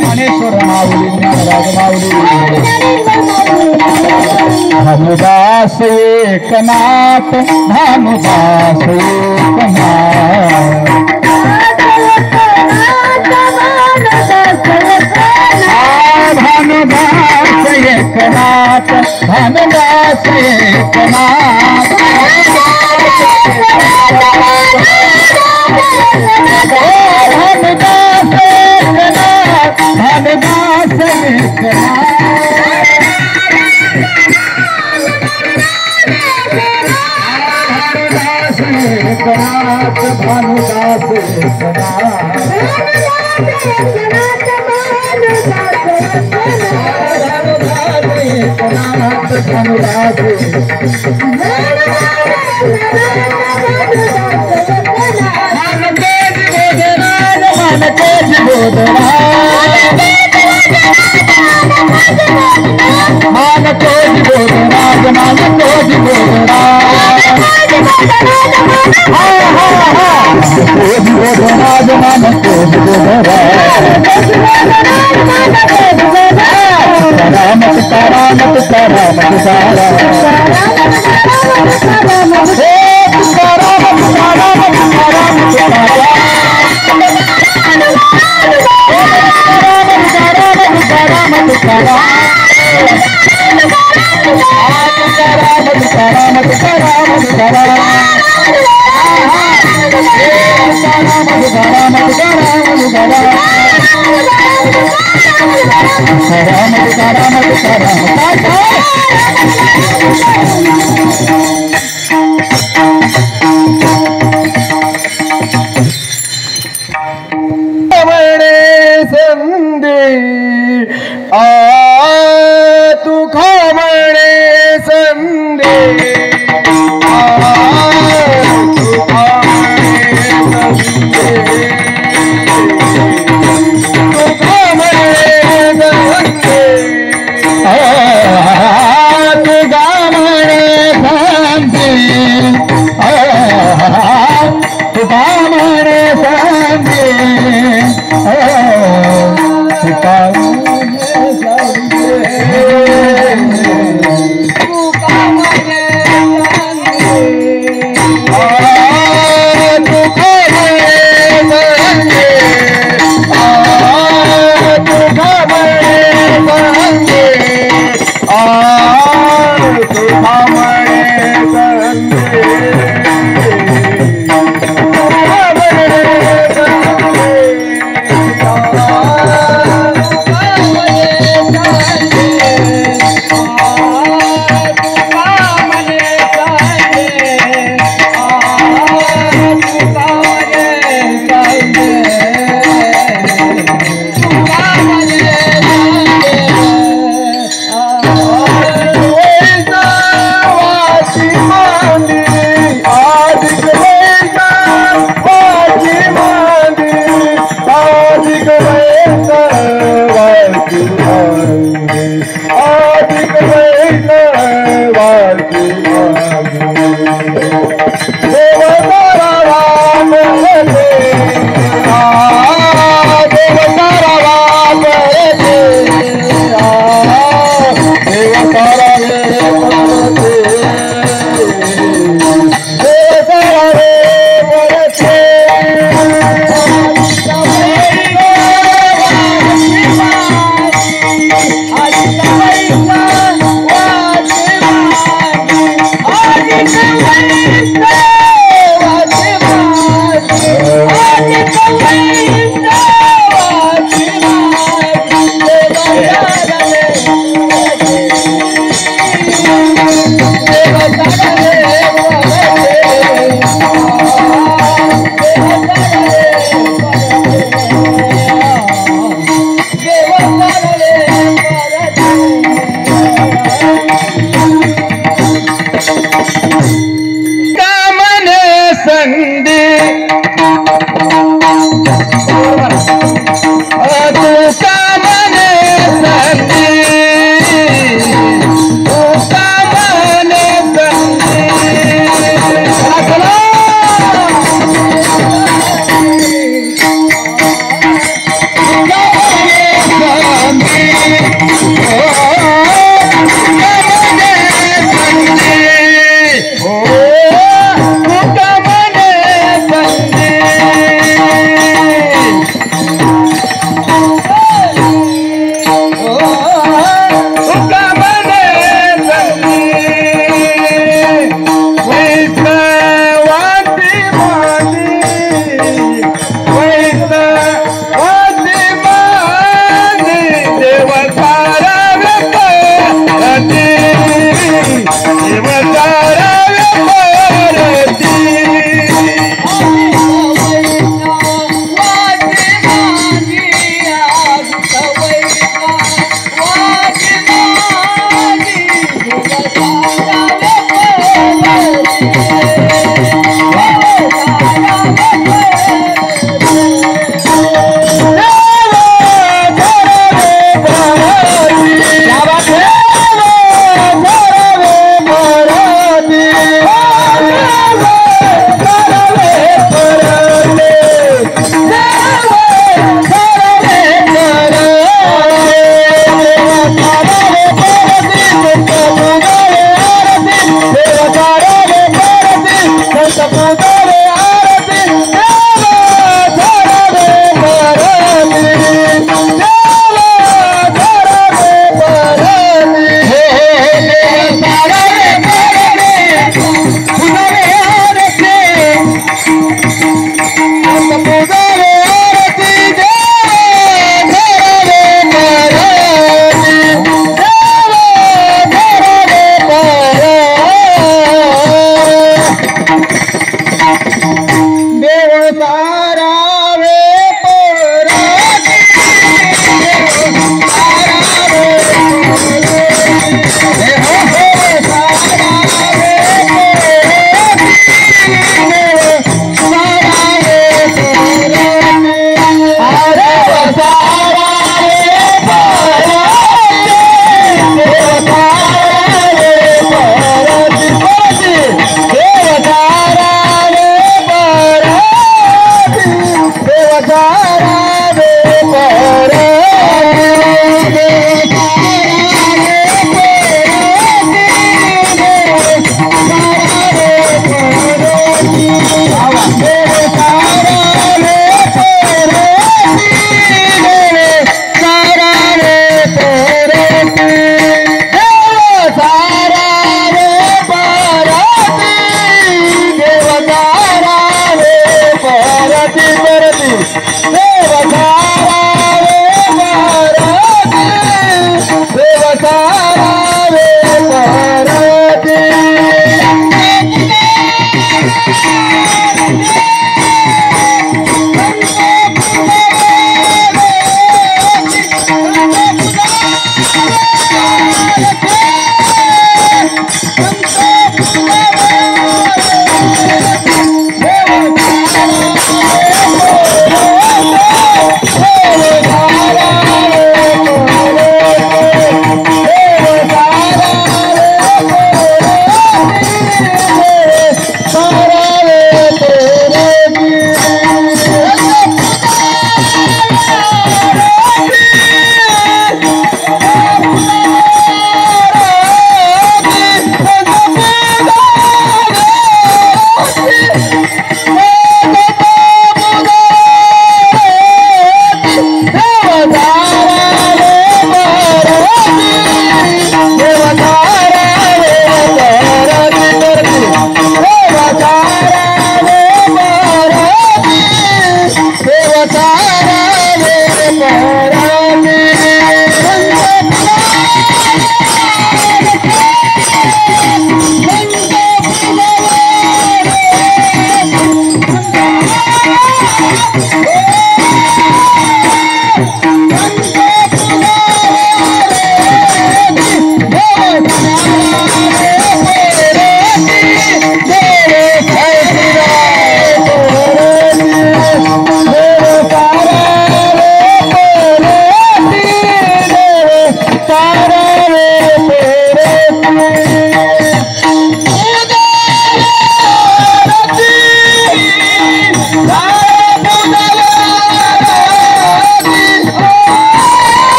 ज्ञानेश्वर माऊली, ज्ञानराज माऊली. भानुदास एकनाथ, भानुदास एकनाथ, भानुदास एकनाथ, भानुदास एकनाथ,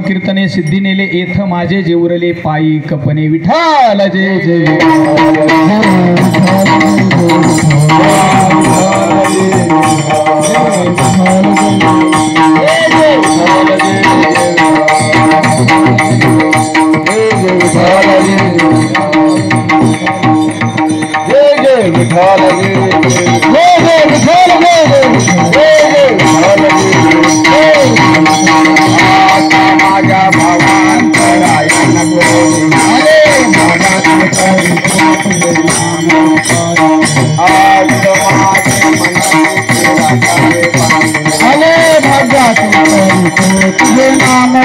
कीर्तने सिद्धी नेले येथ माझे जेवरले पायी कपने विठाल जय जय तुझे नाम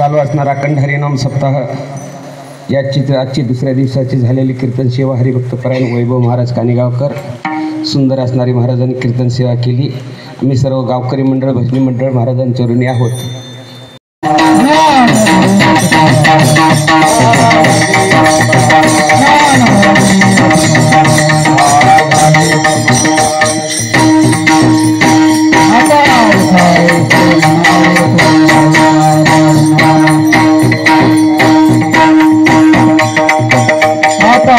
चालू असणारा अखंड हरिनाम सप्ताह याची आजची दुसऱ्या दिवसाची झालेली कीर्तन सेवा हरिभक्त परायण वैभव महाराज कानेगावकर सुंदर असणारी महाराजांनी कीर्तन सेवा केली. आम्ही सर्व गावकरी मंडळ भजनी मंडळ महाराजांच्या ऋणी आहोत. आता